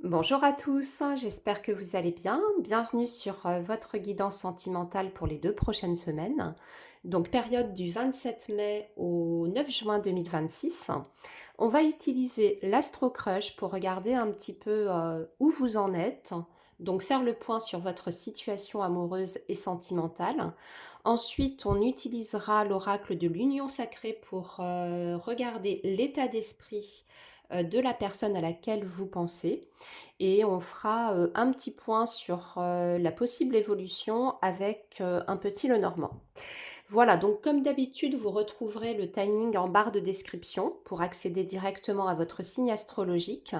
Bonjour à tous, j'espère que vous allez bien. Bienvenue sur votre guidance sentimentale pour les 2 prochaines semaines. Donc période du 27 mai au 9 juin 2026. On va utiliser l'Astro Crush pour regarder un petit peu où vous en êtes. Donc faire le point sur votre situation amoureuse et sentimentale. Ensuite, on utilisera l'oracle de l'Union sacrée pour regarder l'état d'esprit de la personne à laquelle vous pensez et on fera un petit point sur la possible évolution avec un petit Lenormand. Voilà, donc comme d'habitude, vous retrouverez le timing en barre de description pour accéder directement à votre signe astrologique.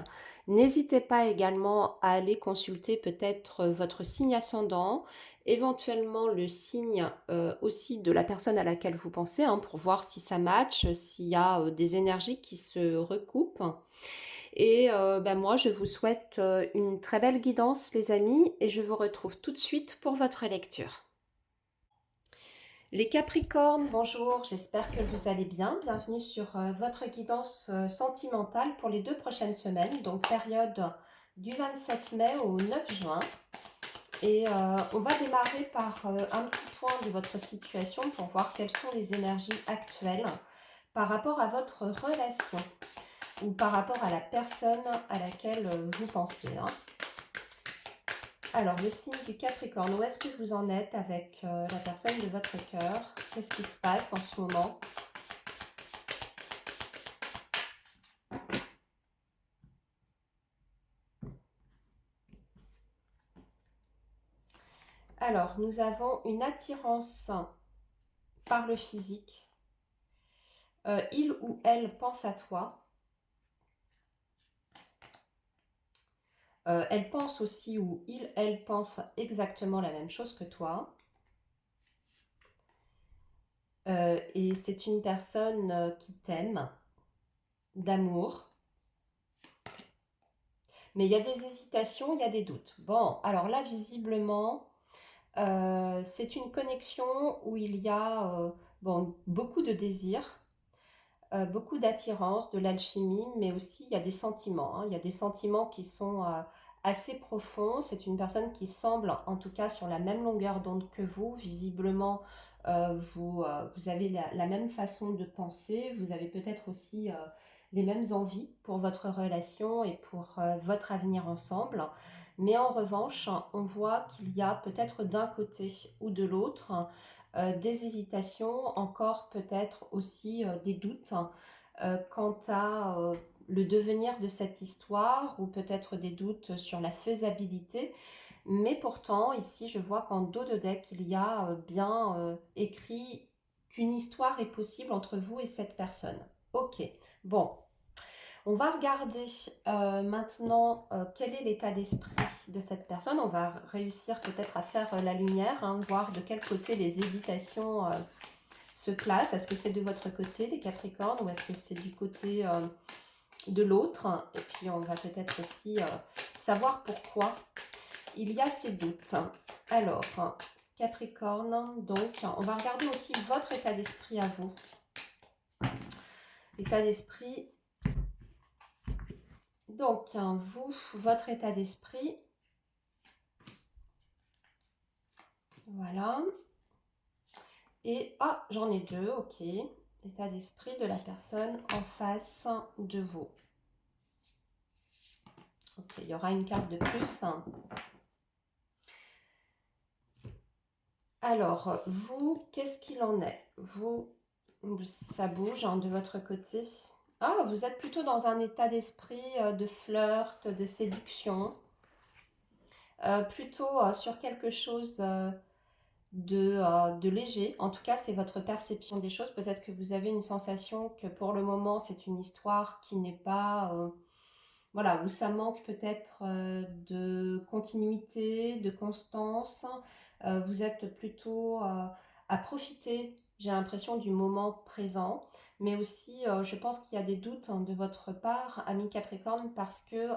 N'hésitez pas également à aller consulter peut-être votre signe ascendant, éventuellement le signe aussi de la personne à laquelle vous pensez, pour voir si ça match, s'il y a des énergies qui se recoupent. Et moi, je vous souhaite une très belle guidance, les amis, et je vous retrouve tout de suite pour votre lecture. Les Capricornes, bonjour, j'espère que vous allez bien. Bienvenue sur votre guidance sentimentale pour les 2 prochaines semaines, donc période du 27 mai au 9 juin. Et on va démarrer par un petit point de votre situation pour voir quelles sont les énergies actuelles par rapport à votre relation ou par rapport à la personne à laquelle vous pensez. Alors, le signe du Capricorne, où est-ce que vous en êtes avec la personne de votre cœur? Qu'est-ce qui se passe en ce moment? Alors, nous avons une attirance par le physique. Il ou elle pense à toi. Elle pense aussi, ou elle pense exactement la même chose que toi. Et c'est une personne qui t'aime, d'amour. Mais il y a des hésitations, il y a des doutes. Bon, alors là, visiblement, c'est une connexion où il y a beaucoup de désir, beaucoup d'attirance, de l'alchimie, mais aussi il y a des sentiments. Il y a des sentiments qui sont assez profonds. C'est une personne qui semble, en tout cas, sur la même longueur d'onde que vous. Visiblement, vous avez la même façon de penser. Vous avez peut-être aussi les mêmes envies pour votre relation et pour votre avenir ensemble. Mais en revanche, on voit qu'il y a peut-être d'un côté ou de l'autre des hésitations, encore peut-être aussi des doutes quant à le devenir de cette histoire ou peut-être des doutes sur la faisabilité. Mais pourtant, ici, je vois qu'en dos de deck, il y a bien écrit qu'une histoire est possible entre vous et cette personne. Ok, bon, on va regarder maintenant quel est l'état d'esprit de cette personne. On va réussir peut-être à faire la lumière, voir de quel côté les hésitations se placent. Est-ce que c'est de votre côté, les Capricornes, ou est-ce que c'est du côté de l'autre? Et puis on va peut-être aussi savoir pourquoi il y a ces doutes. Alors, Capricorne, donc on va regarder aussi votre état d'esprit à vous. L'état d'esprit. Donc, vous, votre état d'esprit. Voilà. Et, j'en ai deux, ok. L'état d'esprit de la personne en face de vous. Ok, il y aura une carte de plus. Alors, vous, qu'est-ce qu'il en est? Vous, ça bouge de votre côté. Ah, vous êtes plutôt dans un état d'esprit de flirt, de séduction. Plutôt sur quelque chose de léger. En tout cas, c'est votre perception des choses. Peut-être que vous avez une sensation que pour le moment, c'est une histoire qui n'est pas... voilà, où ça manque peut-être de continuité, de constance. Vous êtes plutôt à profiter, j'ai l'impression, du moment présent. Mais aussi, je pense qu'il y a des doutes de votre part, ami Capricorne, parce que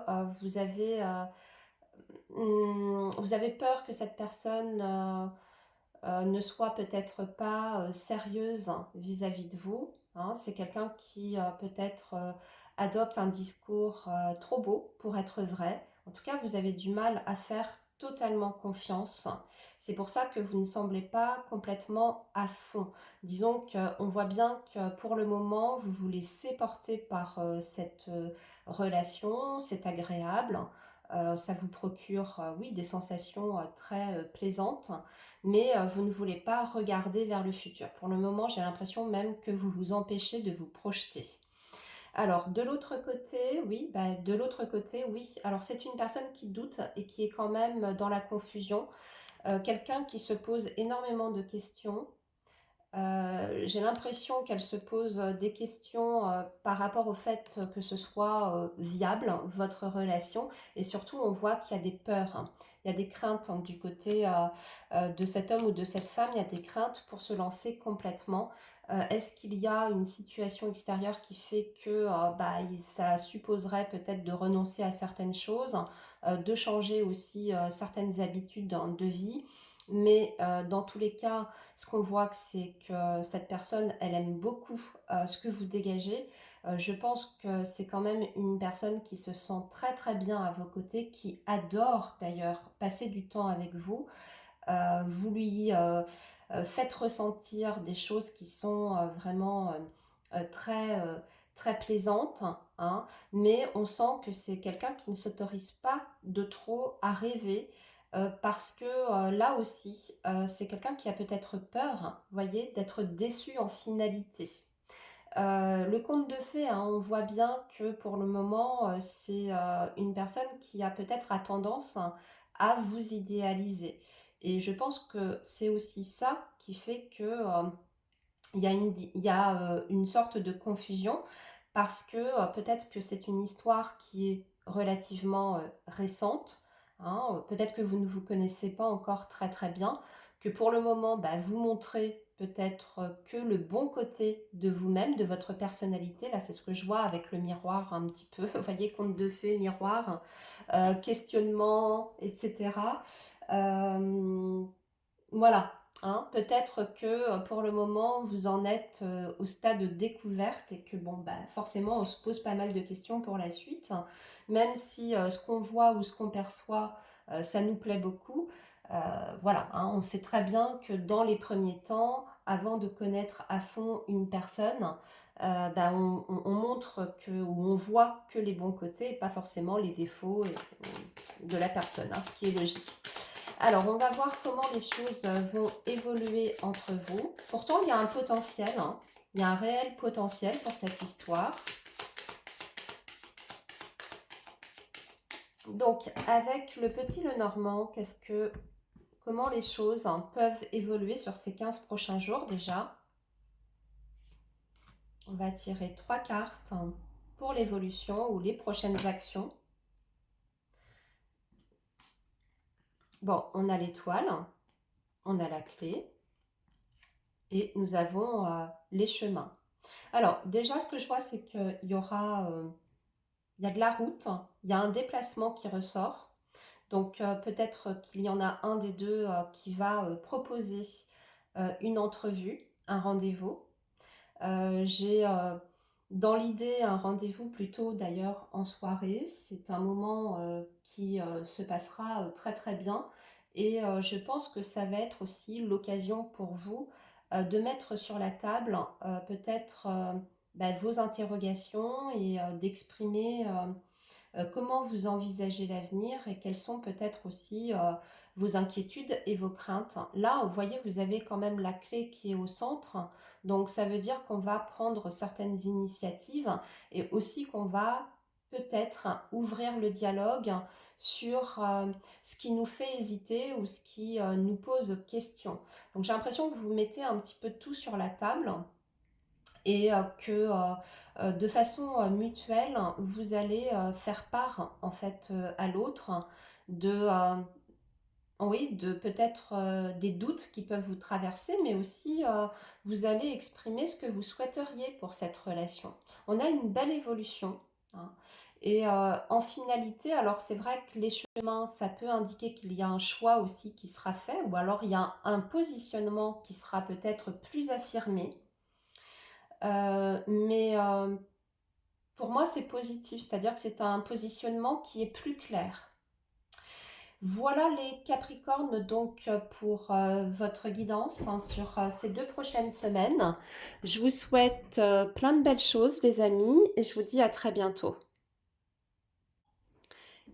vous avez peur que cette personne ne soit peut-être pas sérieuse vis-à-vis de vous. C'est quelqu'un qui peut-être adopte un discours trop beau pour être vrai, En tout cas, vous avez du mal à faire totalement confiance. C'est pour ça que vous ne semblez pas complètement à fond. Disons qu'on voit bien que pour le moment, vous vous laissez porter par cette relation, c'est agréable. Ça vous procure, oui, des sensations très plaisantes, mais vous ne voulez pas regarder vers le futur. Pour le moment, j'ai l'impression même que vous vous empêchez de vous projeter. Alors, de l'autre côté, oui, bah, de l'autre côté, oui. Alors, c'est une personne qui doute et qui est quand même dans la confusion. Quelqu'un qui se pose énormément de questions. J'ai l'impression qu'elle se pose des questions par rapport au fait que ce soit viable, votre relation. Et surtout, on voit qu'il y a des peurs, hein. Il y a des craintes hein, du côté de cet homme ou de cette femme. Il y a des craintes pour se lancer complètement. Est-ce qu'il y a une situation extérieure qui fait que bah, ça supposerait peut-être de renoncer à certaines choses, de changer aussi certaines habitudes hein, de vie, mais dans tous les cas, ce qu'on voit, c'est que cette personne, elle aime beaucoup ce que vous dégagez. Je pense que c'est quand même une personne qui se sent très très bien à vos côtés, qui adore d'ailleurs passer du temps avec vous. Vous lui faites ressentir des choses qui sont vraiment très, très plaisantes, hein, mais on sent que c'est quelqu'un qui ne s'autorise pas de trop à rêver. Parce que là aussi, c'est quelqu'un qui a peut-être peur, vous voyez, d'être déçu en finalité. Le conte de fées, hein, on voit bien que pour le moment, c'est une personne qui a peut-être a tendance à vous idéaliser. Et je pense que c'est aussi ça qui fait que il y a une sorte de confusion parce que peut-être que c'est une histoire qui est relativement récente, hein, peut-être que vous ne vous connaissez pas encore très très bien, que pour le moment, bah, vous montrez peut-être que le bon côté de vous-même, de votre personnalité. Là, c'est ce que je vois avec le miroir un petit peu. Vous voyez, conte de fées, miroir, questionnement, etc. Euh, voilà, hein, peut-être que pour le moment, vous en êtes au stade de découverte et que, bon, bah, forcément, on se pose pas mal de questions pour la suite, hein. Même si ce qu'on voit ou ce qu'on perçoit, ça nous plaît beaucoup. Voilà, hein, on sait très bien que dans les premiers temps, avant de connaître à fond une personne, bah, on montre que, ou on voit que les bons côtés et pas forcément les défauts de la personne, hein, ce qui est logique. Alors, on va voir comment les choses vont évoluer entre vous. Pourtant, il y a un potentiel, hein. Il y a un réel potentiel pour cette histoire. Donc, avec le petit Lenormand, comment les choses hein, peuvent évoluer sur ces 15 prochains jours déjà? On va tirer 3 cartes hein, pour l'évolution ou les prochaines actions. Bon, on a l'étoile, on a la clé et nous avons les chemins. Alors, déjà, ce que je vois, c'est qu'il y aura il y a de la route, il y a un déplacement qui ressort. Donc peut-être qu'il y en a un des deux qui va proposer une entrevue, un rendez-vous. J'ai dans l'idée un rendez-vous plutôt d'ailleurs en soirée. C'est un moment qui se passera très très bien. Et je pense que ça va être aussi l'occasion pour vous de mettre sur la table peut-être bah, vos interrogations et d'exprimer comment vous envisagez l'avenir et quelles sont peut-être aussi vos inquiétudes et vos craintes. Là, vous voyez, vous avez quand même la clé qui est au centre, donc ça veut dire qu'on va prendre certaines initiatives et aussi qu'on va peut-être ouvrir le dialogue sur ce qui nous fait hésiter ou ce qui nous pose question. Donc j'ai l'impression que vous mettez un petit peu tout sur la table et que de façon mutuelle, vous allez faire part en fait à l'autre de, oui, de peut-être des doutes qui peuvent vous traverser, mais aussi vous allez exprimer ce que vous souhaiteriez pour cette relation. On a une belle évolution, hein. Et en finalité, alors c'est vrai que les chemins, ça peut indiquer qu'il y a un choix aussi qui sera fait, ou alors il y a un positionnement qui sera peut-être plus affirmé. Mais pour moi, c'est positif, c'est-à-dire que c'est un positionnement qui est plus clair. Voilà les Capricornes donc pour votre guidance hein, sur ces 2 prochaines semaines. Je vous souhaite plein de belles choses les amis et je vous dis à très bientôt.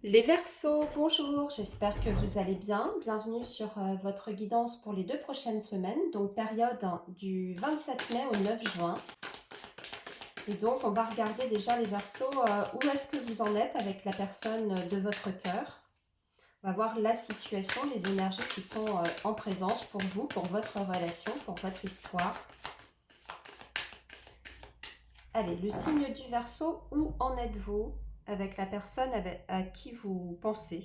Les Verseaux, bonjour, j'espère que vous allez bien. Bienvenue sur votre guidance pour les 2 prochaines semaines, donc période hein, du 27 mai au 9 juin. Et donc on va regarder déjà les Verseaux, où est-ce que vous en êtes avec la personne de votre cœur. On va voir la situation, les énergies qui sont en présence pour vous, pour votre relation, pour votre histoire. Allez, le signe du Verseau, où en êtes-vous avec la personne à qui vous pensez?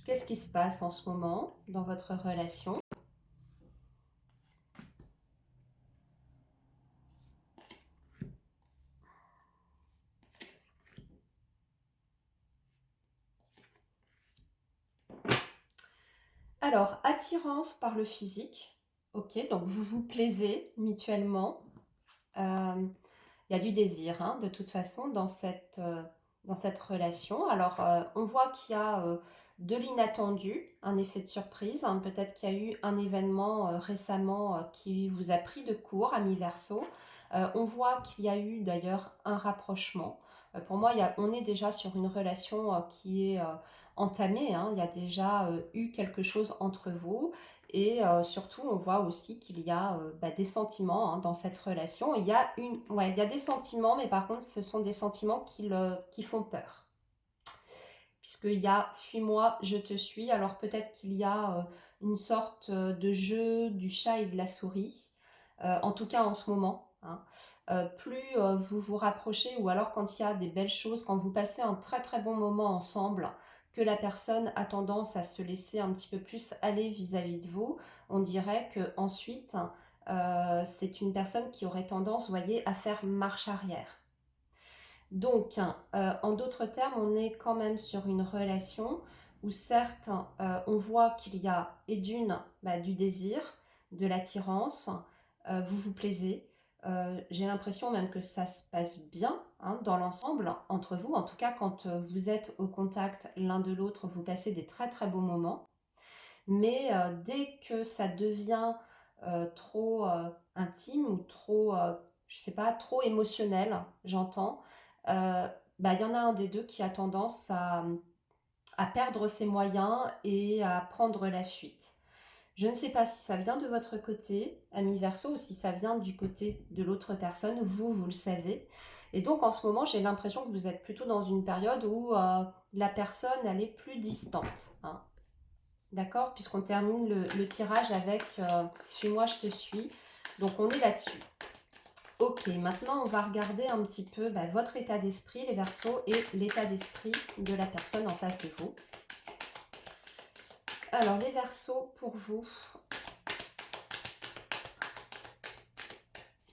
Qu'est-ce qui se passe en ce moment dans votre relation? Alors, attirance par le physique. Ok, donc vous vous plaisez mutuellement. Il y a du désir, hein, de toute façon, dans cette relation. Alors, on voit qu'il y a de l'inattendu, un effet de surprise. Hein. Peut-être qu'il y a eu un événement récemment qui vous a pris de court, ami Verseau. On voit qu'il y a eu d'ailleurs un rapprochement. Pour moi, on est déjà sur une relation qui est entamée. Hein. Il y a déjà eu quelque chose entre vous. Et surtout, on voit aussi qu'il y a des sentiments hein, dans cette relation. Ouais, il y a des sentiments, mais par contre, ce sont des sentiments qui font peur. Puisqu'il y a fuis-moi, je te suis. Alors peut-être qu'il y a une sorte de jeu du chat et de la souris, en tout cas en ce moment. Hein. Plus vous vous rapprochez, ou alors quand il y a des belles choses, quand vous passez un très très bon moment ensemble, que la personne a tendance à se laisser un petit peu plus aller vis-à-vis de vous, on dirait que ensuite c'est une personne qui aurait tendance, vous voyez, à faire marche arrière. Donc, en d'autres termes, on est quand même sur une relation où certes, on voit qu'il y a et du désir, de l'attirance, vous vous plaisez. J'ai l'impression même que ça se passe bien hein, dans l'ensemble entre vous. En tout cas, quand vous êtes au contact l'un de l'autre, vous passez des très très beaux moments. Mais dès que ça devient trop intime ou trop, je sais pas, trop émotionnel, j'entends, euh, il y en a un des deux qui a tendance à perdre ses moyens et à prendre la fuite. Je ne sais pas si ça vient de votre côté, ami Verseau, ou si ça vient du côté de l'autre personne. Vous le savez. Et donc, en ce moment, j'ai l'impression que vous êtes plutôt dans une période où la personne, elle est plus distante. Hein. D'accord? Puisqu'on termine le tirage avec Suis-moi, je te suis. Donc, on est là-dessus. Ok, maintenant, on va regarder un petit peu votre état d'esprit, les Verseaux, et l'état d'esprit de la personne en face de vous. Alors, les Verseaux, pour vous,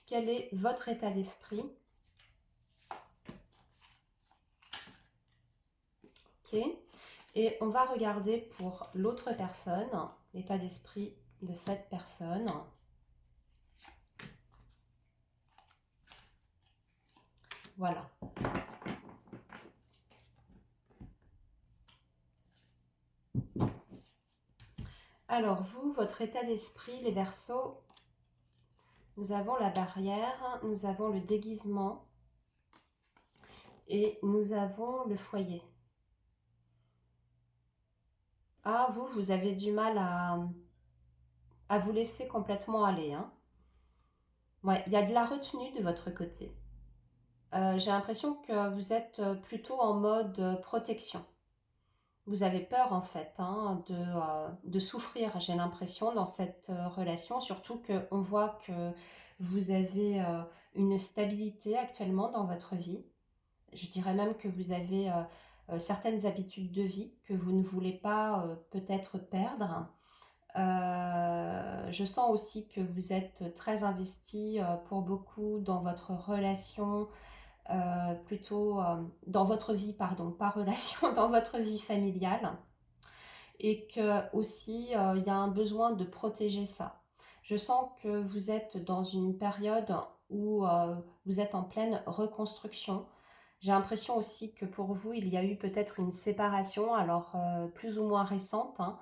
quel est votre état d'esprit? Ok. Et on va regarder pour l'autre personne, l'état d'esprit de cette personne. Voilà. Alors, vous, votre état d'esprit, les Verseaux, nous avons la barrière, nous avons le déguisement et nous avons le foyer. Ah, vous avez du mal à vous laisser complètement aller. Hein. Ouais, il y a de la retenue de votre côté. J'ai l'impression que vous êtes plutôt en mode protection. Vous avez peur en fait hein, de souffrir, j'ai l'impression, dans cette relation, surtout qu'on voit que vous avez une stabilité actuellement dans votre vie. Je dirais même que vous avez certaines habitudes de vie que vous ne voulez pas peut-être perdre. Je sens aussi que vous êtes très investi pour beaucoup dans votre relation, plutôt dans votre vie, pardon, pas relation, dans votre vie familiale. Et que aussi il y a un besoin de protéger ça. Je sens que vous êtes dans une période où vous êtes en pleine reconstruction. J'ai l'impression aussi que pour vous, il y a eu peut-être une séparation, alors plus ou moins récente, hein,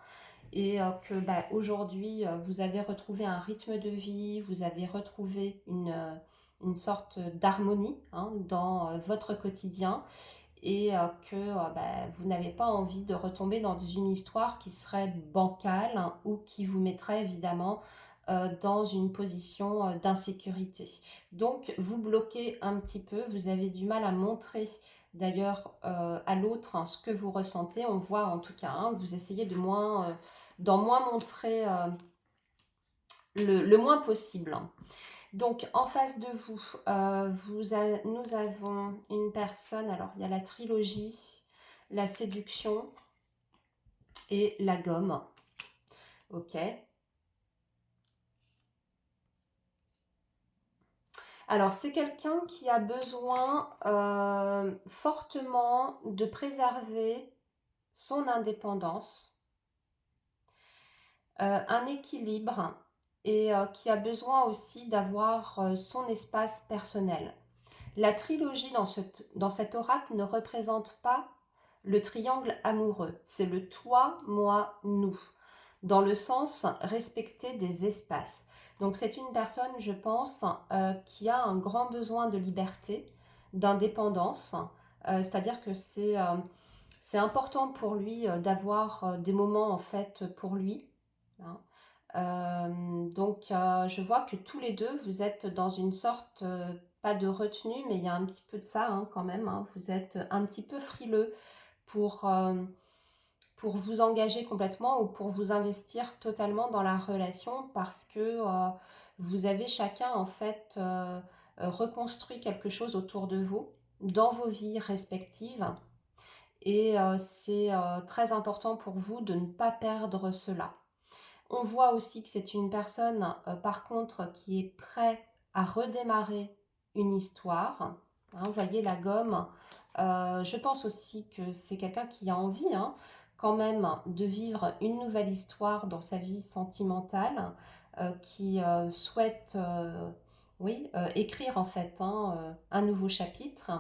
et que bah, aujourd'hui, vous avez retrouvé un rythme de vie, vous avez retrouvé une sorte d'harmonie, hein, dans votre quotidien, et que bah, vous n'avez pas envie de retomber dans une histoire qui serait bancale, hein, ou qui vous mettrait évidemment dans une position d'insécurité. Donc vous bloquez un petit peu, vous avez du mal à montrer d'ailleurs à l'autre, hein, ce que vous ressentez. On voit en tout cas, hein, vous essayez de d'en moins montrer le moins possible. Donc, en face de vous, nous avons une personne, alors il y a la trilogie, la séduction et la gomme. Ok. Alors, c'est quelqu'un qui a besoin fortement de préserver son indépendance, un équilibre, et qui a besoin aussi d'avoir son espace personnel. La trilogie dans cet oracle ne représente pas le triangle amoureux, c'est le toi, moi, nous, dans le sens respecter des espaces. Donc c'est une personne, je pense, qui a un grand besoin de liberté, d'indépendance, c'est-à-dire que c'est important pour lui d'avoir des moments en fait pour lui, hein. Donc, je vois que tous les deux, vous êtes dans une sorte, pas de retenue, mais il y a un petit peu de ça, hein, quand même, hein. Vous êtes un petit peu frileux pour, pour vous engager complètement ou pour vous investir totalement dans la relation parce que vous avez chacun, en fait, reconstruit quelque chose autour de vous, dans vos vies respectives. Et c'est très important pour vous de ne pas perdre cela. On voit aussi que c'est une personne, par contre, qui est prêt à redémarrer une histoire. Hein, vous voyez la gomme. Je pense aussi que c'est quelqu'un qui a envie, hein, quand même, de vivre une nouvelle histoire dans sa vie sentimentale, qui souhaite, oui, écrire en fait, hein, un nouveau chapitre.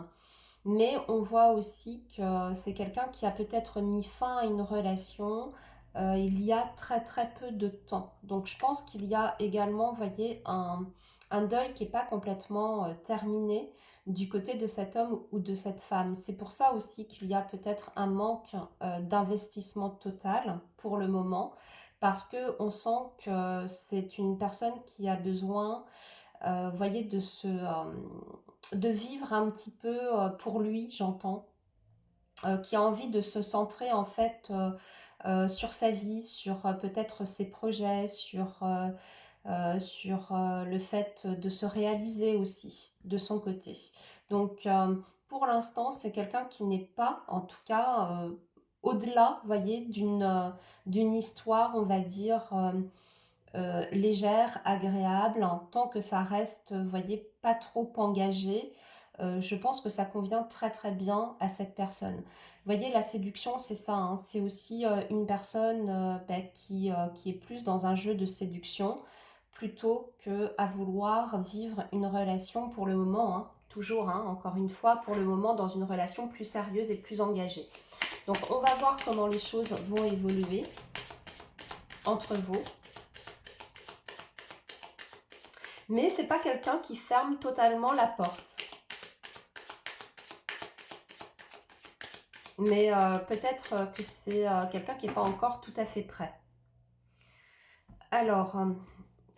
Mais on voit aussi que c'est quelqu'un qui a peut-être mis fin à une relation il y a très très peu de temps. Donc je pense qu'il y a également, vous voyez, un deuil qui n'est pas complètement terminé du côté de cet homme ou de cette femme. C'est pour ça aussi qu'il y a peut-être un manque d'investissement total pour le moment, parce qu'on sent que c'est une personne qui a besoin, vous voyez, de vivre un petit peu pour lui, j'entends, qui a envie de se centrer en fait sur sa vie, sur peut-être ses projets, sur le fait de se réaliser aussi de son côté. Donc pour l'instant, c'est quelqu'un qui n'est pas, en tout cas, au-delà, vous voyez, d'une histoire, on va dire, légère, agréable, hein, tant que ça reste, vous voyez, pas trop engagé. Je pense que ça convient très très bien à cette personne. Vous voyez, la séduction, c'est ça, hein, c'est aussi une personne bah, qui est plus dans un jeu de séduction plutôt que à vouloir vivre une relation pour le moment, hein, toujours, hein, encore une fois, pour le moment, dans une relation plus sérieuse et plus engagée. Donc, on va voir comment les choses vont évoluer entre vous. Mais c'est pas quelqu'un qui ferme totalement la porte. Mais peut-être que c'est quelqu'un qui n'est pas encore tout à fait prêt. Alors,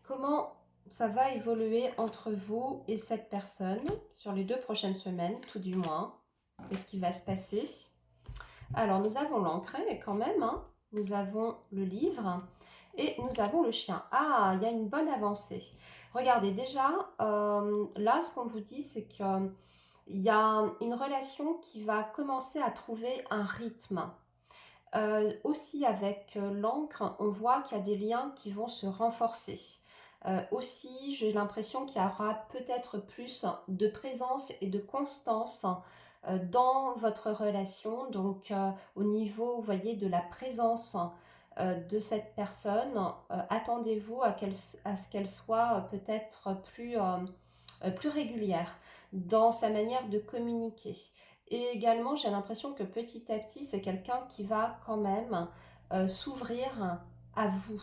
comment ça va évoluer entre vous et cette personne sur les 2 prochaines semaines, tout du moins? Qu'est-ce qui va se passer? Alors, nous avons l'encre, mais quand même, hein, nous avons le livre et nous avons le chien. Ah, il y a une bonne avancée. Regardez, déjà, là, ce qu'on vous dit, c'est que il y a une relation qui va commencer à trouver un rythme. Aussi avec l'encre, on voit qu'il y a des liens qui vont se renforcer. Aussi, j'ai l'impression qu'il y aura peut-être plus de présence et de constance dans votre relation. Donc, au niveau, vous voyez, de la présence de cette personne, attendez-vous à ce qu'elle soit peut-être plus régulière dans sa manière de communiquer. Et également, j'ai l'impression que petit à petit, c'est quelqu'un qui va quand même s'ouvrir à vous.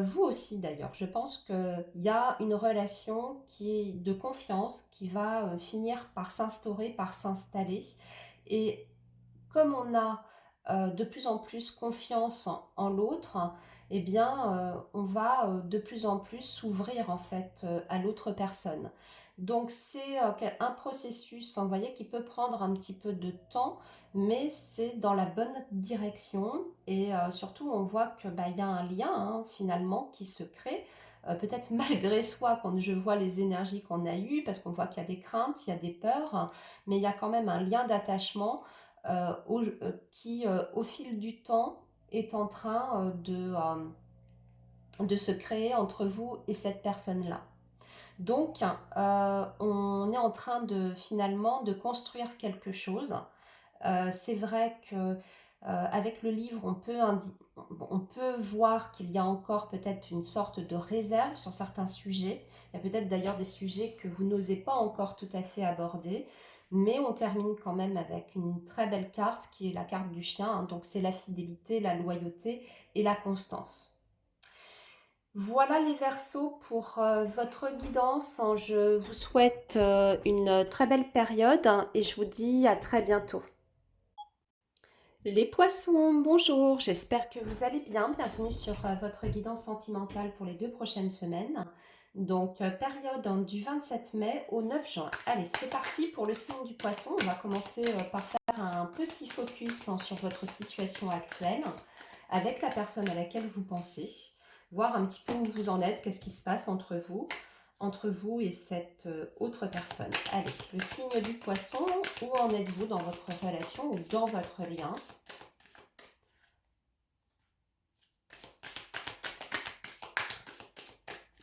Vous aussi d'ailleurs, je pense qu'il y a une relation de confiance qui va finir par s'instaurer, par s'installer. Et comme on a de plus en plus confiance en l'autre, eh bien, on va de plus en plus s'ouvrir en fait à l'autre personne. Donc c'est un processus, vous voyez, qui peut prendre un petit peu de temps, mais c'est dans la bonne direction. Et surtout, on voit que bah, y a un lien hein, finalement qui se crée. Peut-être malgré soi quand je vois les énergies qu'on a eues, parce qu'on voit qu'il y a des craintes, il y a des peurs, mais il y a quand même un lien d'attachement qui, au fil du temps, est en train de se créer entre vous et cette personne-là. Donc, on est en train de finalement de construire quelque chose. C'est vrai que avec le livre, on peut voir qu'il y a encore peut-être une sorte de réserve sur certains sujets. Il y a peut-être d'ailleurs des sujets que vous n'osez pas encore tout à fait aborder. Mais on termine quand même avec une très belle carte qui est la carte du chien. Hein. Donc c'est la fidélité, la loyauté et la constance. Voilà les Verseaux pour votre guidance. Je vous souhaite une très belle période hein, et je vous dis à très bientôt. Les poissons, bonjour, j'espère que vous allez bien. Bienvenue sur votre guidance sentimentale pour les 2 prochaines semaines. Donc, période hein, du 27 mai au 9 juin. Allez, c'est parti pour le signe du poisson. On va commencer par faire un petit focus hein, sur votre situation actuelle avec la personne à laquelle vous pensez. Voir un petit peu où vous en êtes, qu'est-ce qui se passe entre vous et cette autre personne. Allez, le signe du poisson, où en êtes-vous dans votre relation ou dans votre lien?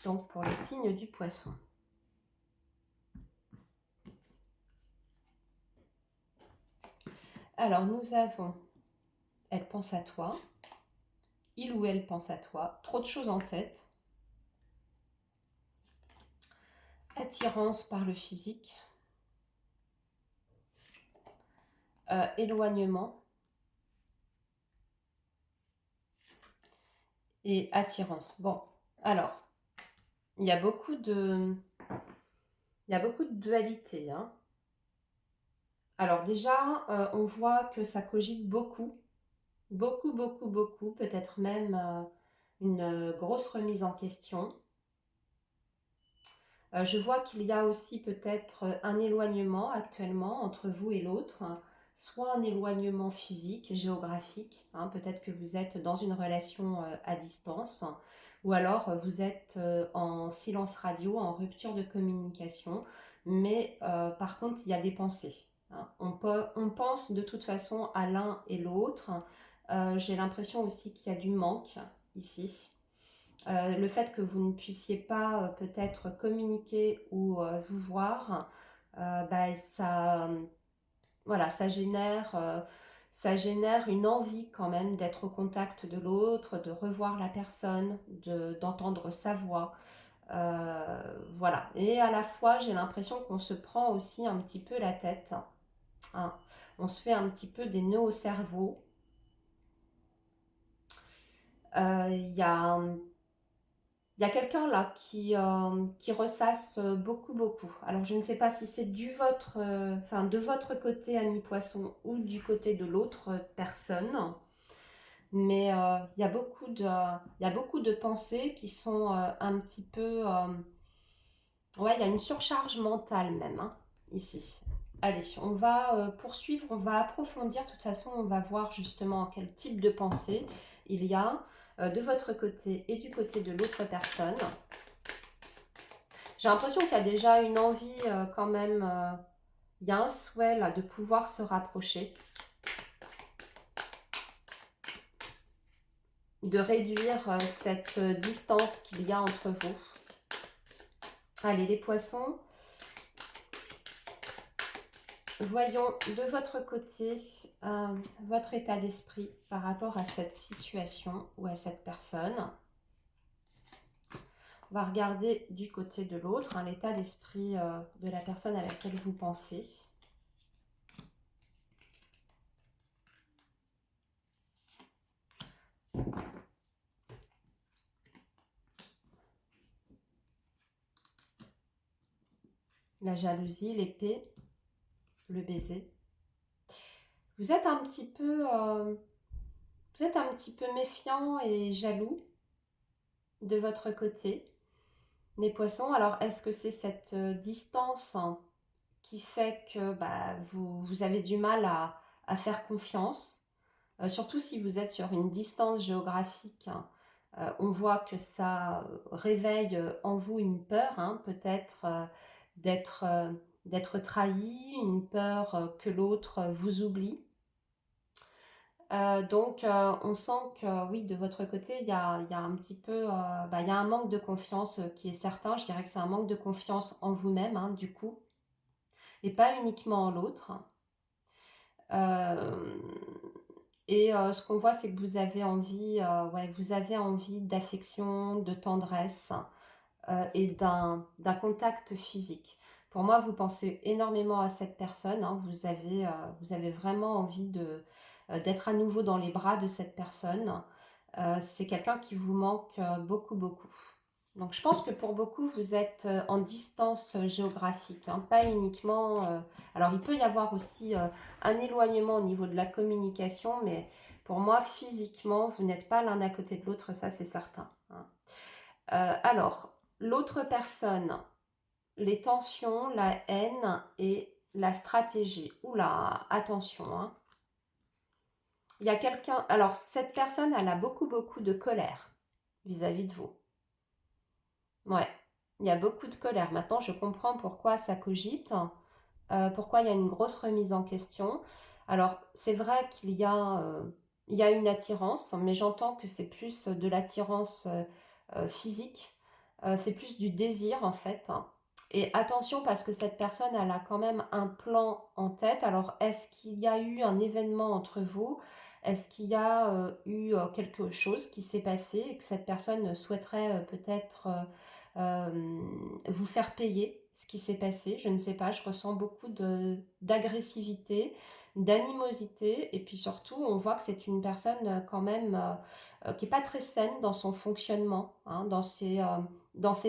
Donc pour le signe du poisson. Alors nous avons, elle pense à toi, il ou elle pense à toi, trop de choses en tête, attirance par le physique, éloignement et attirance. Bon, alors, il y a beaucoup de dualité. Hein. Alors déjà, on voit que ça cogite beaucoup, beaucoup, peut-être même une grosse remise en question. Je vois qu'il y a aussi peut-être un éloignement actuellement entre vous et l'autre, soit un éloignement physique, géographique, hein, peut-être que vous êtes dans une relation à distance, ou alors vous êtes en silence radio, en rupture de communication, mais par contre il y a des pensées. Hein. On pense de toute façon à l'un et l'autre. J'ai l'impression aussi qu'il y a du manque ici. Le fait que vous ne puissiez pas peut-être communiquer ou vous voir, bah, voilà, ça génère une envie quand même d'être au contact de l'autre, de revoir la personne, d'entendre sa voix. Voilà. Et à la fois, j'ai l'impression qu'on se prend aussi un petit peu la tête. Hein. On se fait un petit peu des nœuds au cerveau. Il y a quelqu'un là qui ressasse beaucoup. Alors je ne sais pas si c'est de votre côté, ami poisson, ou du côté de l'autre personne, mais il y a beaucoup de pensées qui sont un petit peu... ouais, il y a une surcharge mentale même, hein, ici. Allez, on va poursuivre, on va approfondir. De toute façon, on va voir justement quel type de pensée il y a de votre côté et du côté de l'autre personne. J'ai l'impression qu'il y a déjà une envie quand même, il y a un souhait là de pouvoir se rapprocher, de réduire cette distance qu'il y a entre vous. Allez les poissons, voyons de votre côté votre état d'esprit par rapport à cette situation ou à cette personne. On va regarder du côté de l'autre, hein, l'état d'esprit de la personne à laquelle vous pensez. la jalousie, l'épée, le baiser. Vous êtes un petit peu, vous êtes un petit peu méfiant et jaloux de votre côté, les poissons. Alors, est-ce que c'est cette distance qui fait que bah, vous avez du mal à faire confiance, surtout si vous êtes sur une distance géographique, hein. On voit que ça réveille en vous une peur, hein, peut-être d'être d'être trahi, une peur que l'autre vous oublie. Donc, on sent que oui, de votre côté, il y a un petit peu, bah, il y a un manque de confiance qui est certain. Je dirais que c'est un manque de confiance en vous-même, hein, du coup, et pas uniquement en l'autre. Euh, ce qu'on voit, c'est que vous avez envie, ouais, vous avez envie d'affection, de tendresse et d'un contact physique. Pour moi, vous pensez énormément à cette personne, hein. Vous avez vraiment envie d'être à nouveau dans les bras de cette personne. C'est quelqu'un qui vous manque beaucoup, beaucoup. Donc je pense que pour beaucoup, vous êtes en distance géographique, hein, pas uniquement... alors il peut y avoir aussi un éloignement au niveau de la communication, mais pour moi, physiquement, vous n'êtes pas l'un à côté de l'autre, ça c'est certain, hein. Alors, l'autre personne, les tensions, la haine et la stratégie. Oula, attention, hein. Il y a quelqu'un... Alors, cette personne, elle a beaucoup, beaucoup de colère vis-à-vis de vous. Ouais, il y a beaucoup de colère. Maintenant, je comprends pourquoi ça cogite, pourquoi il y a une grosse remise en question. Alors, c'est vrai il y a une attirance, mais j'entends que c'est plus de l'attirance physique. C'est plus du désir, en fait. Et attention, parce que cette personne, elle a quand même un plan en tête. Alors, est-ce qu'il y a eu un événement entre vous? Est-ce qu'il y a eu quelque chose qui s'est passé et que cette personne souhaiterait peut-être vous faire payer ce qui s'est passé? Je ne sais pas, je ressens beaucoup d'agressivité, d'animosité, et puis surtout, on voit que c'est une personne quand même qui n'est pas très saine dans son fonctionnement, hein, dans ses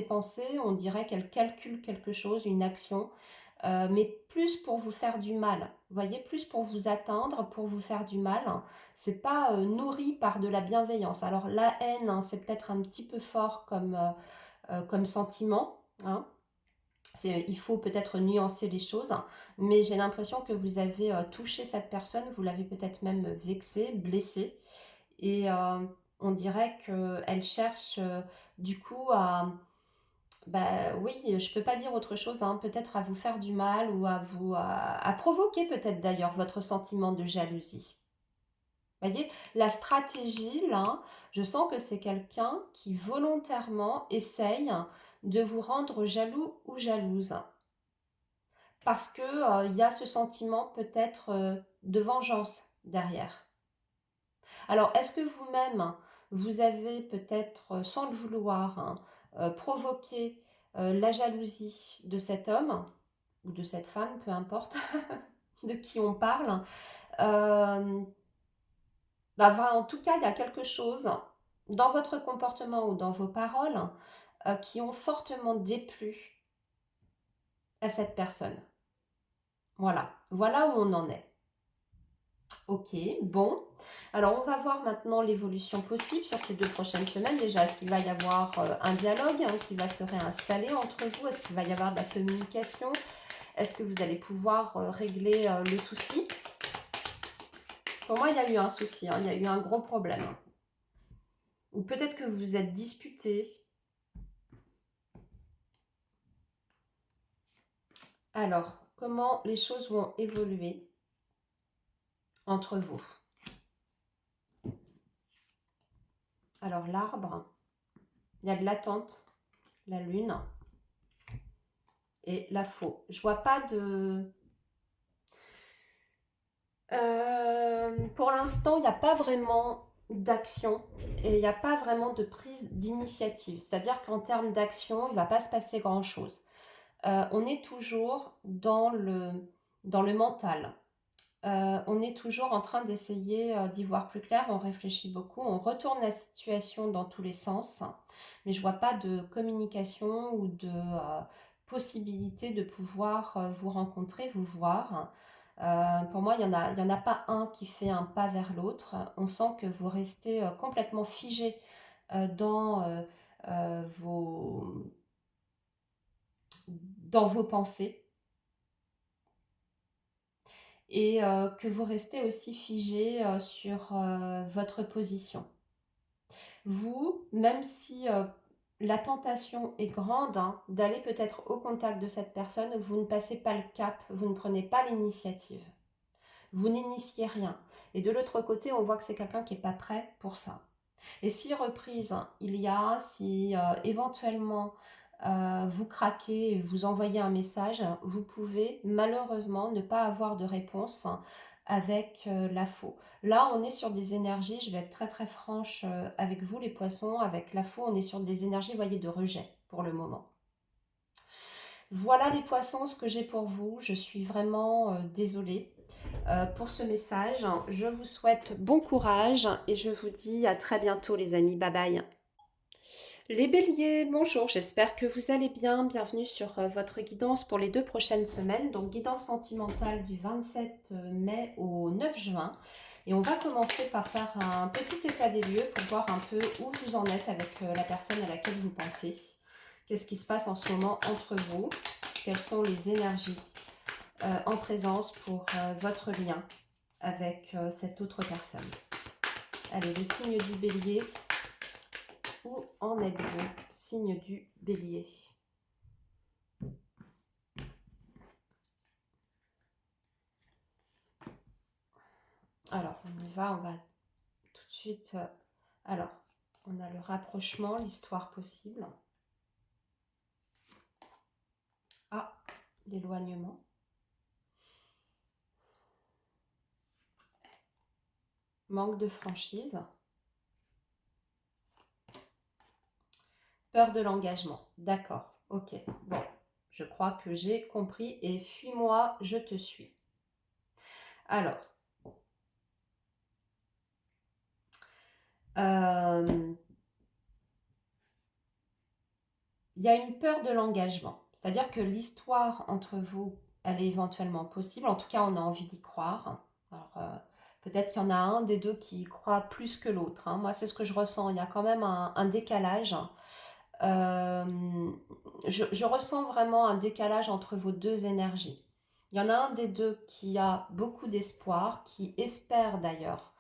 pensées. On dirait qu'elle calcule quelque chose, une action, mais plus pour vous faire du mal. Vous voyez, plus pour vous atteindre, pour vous faire du mal. C'est pas nourri par de la bienveillance. Alors la haine, hein, c'est peut-être un petit peu fort comme sentiment, hein. Il faut peut-être nuancer les choses, hein, mais j'ai l'impression que vous avez touché cette personne, vous l'avez peut-être même vexée, blessée, et on dirait qu'elle cherche du coup à, bah oui, je peux pas dire autre chose, hein, peut-être à vous faire du mal ou à provoquer peut-être d'ailleurs votre sentiment de jalousie. Vous voyez, la stratégie, là, je sens que c'est quelqu'un qui volontairement essaye de vous rendre jaloux ou jalouse. Parce que, il y a ce sentiment peut-être de vengeance derrière. Alors, est-ce que vous-même, vous avez peut-être, sans le vouloir, hein, provoqué la jalousie de cet homme ou de cette femme, peu importe de qui on parle? euh, Bah, en tout cas, il y a quelque chose dans votre comportement ou dans vos paroles qui ont fortement déplu à cette personne. Voilà, voilà où on en est. Ok, bon. Alors, on va voir maintenant l'évolution possible sur ces 2 prochaines semaines. Déjà, est-ce qu'il va y avoir un dialogue qui va se réinstaller entre vous? Est-ce qu'il va y avoir de la communication? Est-ce que vous allez pouvoir régler le souci? Pour moi, il y a eu un souci, hein, il y a eu un gros problème. Ou peut-être que vous vous êtes disputé. Alors, comment les choses vont évoluer entre vous? Alors, l'arbre, il y a de l'attente, la lune et la faux. Je vois pas de... pour l'instant, il n'y a pas vraiment d'action et il n'y a pas vraiment de prise d'initiative. C'est-à-dire qu'en termes d'action, il ne va pas se passer grand-chose. On est toujours dans le mental. On est toujours en train d'essayer d'y voir plus clair, on réfléchit beaucoup, on retourne la situation dans tous les sens, mais je vois pas de communication ou possibilité de pouvoir vous rencontrer, vous voir. Pour moi, il y en a pas un qui fait un pas vers l'autre. On sent que vous restez complètement figé dans, vos, dans vos pensées et que vous restez aussi figé sur votre position. Vous, même si la tentation est grande hein, d'aller peut-être au contact de cette personne, vous ne passez pas le cap, vous ne prenez pas l'initiative. Vous n'initiez rien. Et de l'autre côté, on voit que c'est quelqu'un qui n'est pas prêt pour ça. Et si reprise il y a, si éventuellement vous craquez et vous envoyez un message, vous pouvez malheureusement ne pas avoir de réponse avec la faux. Là, on est sur des énergies, je vais être très très franche avec vous les poissons, avec la faux, on est sur des énergies, voyez, de rejet pour le moment. Voilà les poissons, ce que j'ai pour vous. Je suis vraiment désolée pour ce message. Je vous souhaite bon courage et je vous dis à très bientôt les amis. Bye bye. Les béliers, bonjour, j'espère que vous allez bien. Bienvenue sur votre guidance pour les 2 prochaines semaines. Donc guidance sentimentale du 27 mai au 9 juin. Et on va commencer par faire un petit état des lieux pour voir un peu où vous en êtes avec la personne à laquelle vous pensez. Qu'est-ce qui se passe en ce moment entre vous? Quelles sont les énergies en présence pour votre lien avec cette autre personne? Allez, le signe du bélier. Où en êtes-vous, signe du bélier? Alors, on va tout de suite... alors, on a le rapprochement, l'histoire possible. Ah, l'éloignement. Manque de franchise. Peur de l'engagement. D'accord, ok. Bon, je crois que j'ai compris et fuis-moi, je te suis. Alors, il y a une peur de l'engagement. C'est-à-dire que l'histoire entre vous, elle est éventuellement possible. En tout cas, on a envie d'y croire. Alors, peut-être qu'il y en a un des deux qui y croit plus que l'autre. Hein. Moi, c'est ce que je ressens. Il y a quand même un décalage. Euh, je ressens vraiment un décalage entre vos deux énergies. Il y en a un des deux qui a beaucoup d'espoir, qui espère d'ailleurs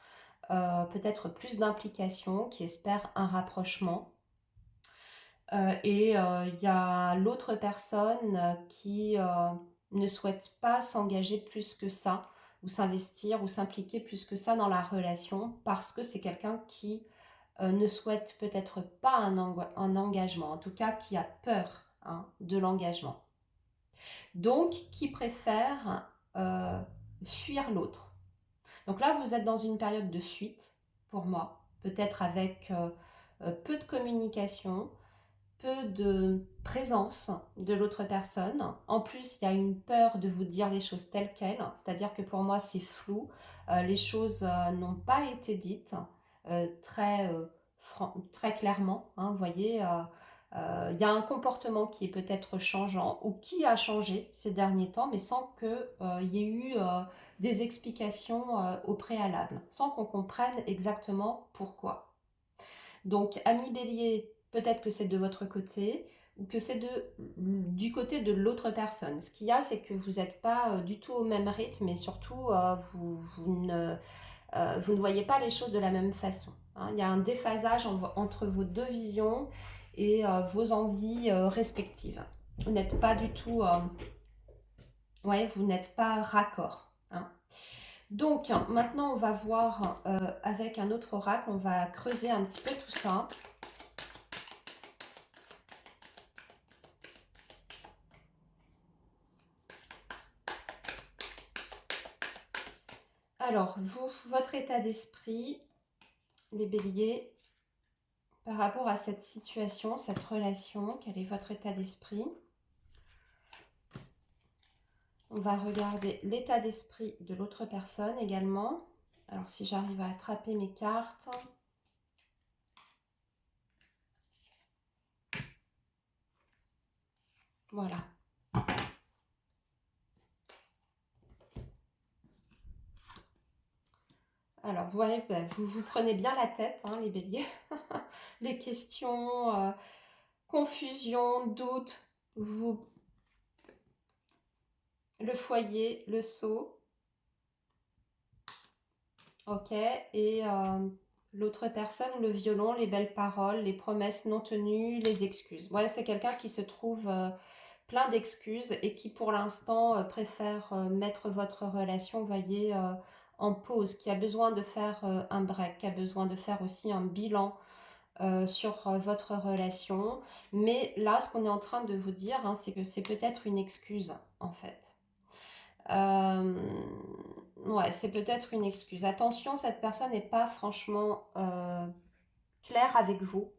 peut-être plus d'implication, qui espère un rapprochement. Et il y a l'autre personne qui ne souhaite pas s'engager plus que ça, ou s'investir, ou s'impliquer plus que ça dans la relation, parce que c'est quelqu'un qui ne souhaite peut-être pas un engagement, en tout cas qui a peur hein, de l'engagement. Donc, qui préfère fuir l'autre. Donc là, vous êtes dans une période de fuite, pour moi, peut-être avec peu de communication, peu de présence de l'autre personne. En plus, il y a une peur de vous dire les choses telles quelles, c'est-à-dire que pour moi, c'est flou. Les choses n'ont pas été dites très, très clairement. Hein, vous voyez, il y a un comportement qui est peut-être changeant ou qui a changé ces derniers temps, mais sans qu'il y ait eu des explications au préalable, sans qu'on comprenne exactement pourquoi. Donc, ami bélier, peut-être que c'est de votre côté ou que c'est du côté de l'autre personne. Ce qu'il y a, c'est que vous n'êtes pas du tout au même rythme et surtout, vous ne voyez pas les choses de la même façon. Hein. Il y a un déphasage entre vos deux visions et vos envies respectives. Vous n'êtes pas du tout... ouais, vous n'êtes pas raccord. Hein. Donc, maintenant, on va voir avec un autre oracle, on va creuser un petit peu tout ça. Alors, vous, votre état d'esprit, les béliers, par rapport à cette situation, cette relation, quel est votre état d'esprit? On va regarder l'état d'esprit de l'autre personne également. Alors, si j'arrive à attraper mes cartes. Voilà. Alors, vous voyez, bah, vous vous prenez bien la tête, hein, les béliers. Les questions, confusion, doute, vous, le foyer, le seau, ok, et l'autre personne, le violon, les belles paroles, les promesses non tenues, les excuses. Ouais, c'est quelqu'un qui se trouve plein d'excuses et qui pour l'instant préfère mettre votre relation, vous voyez, en pause, qui a besoin de faire un break, qui a besoin de faire aussi un bilan sur votre relation. Mais là, ce qu'on est en train de vous dire, hein, c'est que c'est peut-être une excuse, en fait. Euh, ouais, c'est peut-être une excuse. Attention, cette personne n'est pas franchement claire avec vous.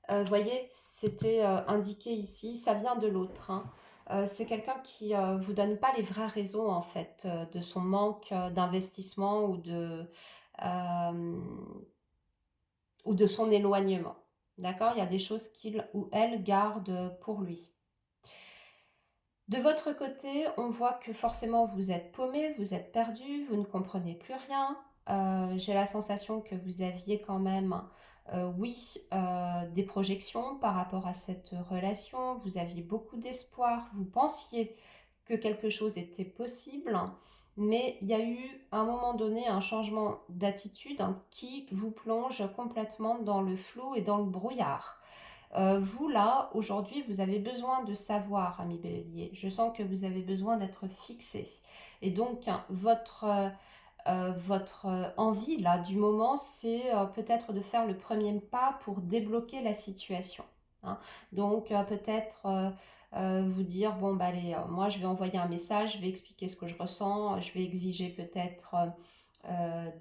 Voyez, c'était indiqué ici, ça vient de l'autre, hein. C'est quelqu'un qui vous donne pas les vraies raisons en fait de son manque d'investissement euh, ou de son éloignement. D'accord? Il y a des choses qu'il ou elle garde pour lui. De votre côté, on voit que forcément vous êtes paumé, vous êtes perdu, vous ne comprenez plus rien. J'ai la sensation que vous aviez quand même, oui, des projections par rapport à cette relation. Vous aviez beaucoup d'espoir, vous pensiez que quelque chose était possible, mais il y a eu à un moment donné un changement d'attitude qui vous plonge complètement dans le flou et dans le brouillard. Vous, là, aujourd'hui, vous avez besoin de savoir, ami Bélier. Je sens que vous avez besoin d'être fixé. Et donc, hein, votre envie, là, du moment, c'est peut-être de faire le premier pas pour débloquer la situation, hein. Donc, peut-être vous dire, bon, bah, allez, moi, je vais envoyer un message, je vais expliquer ce que je ressens, je vais exiger peut-être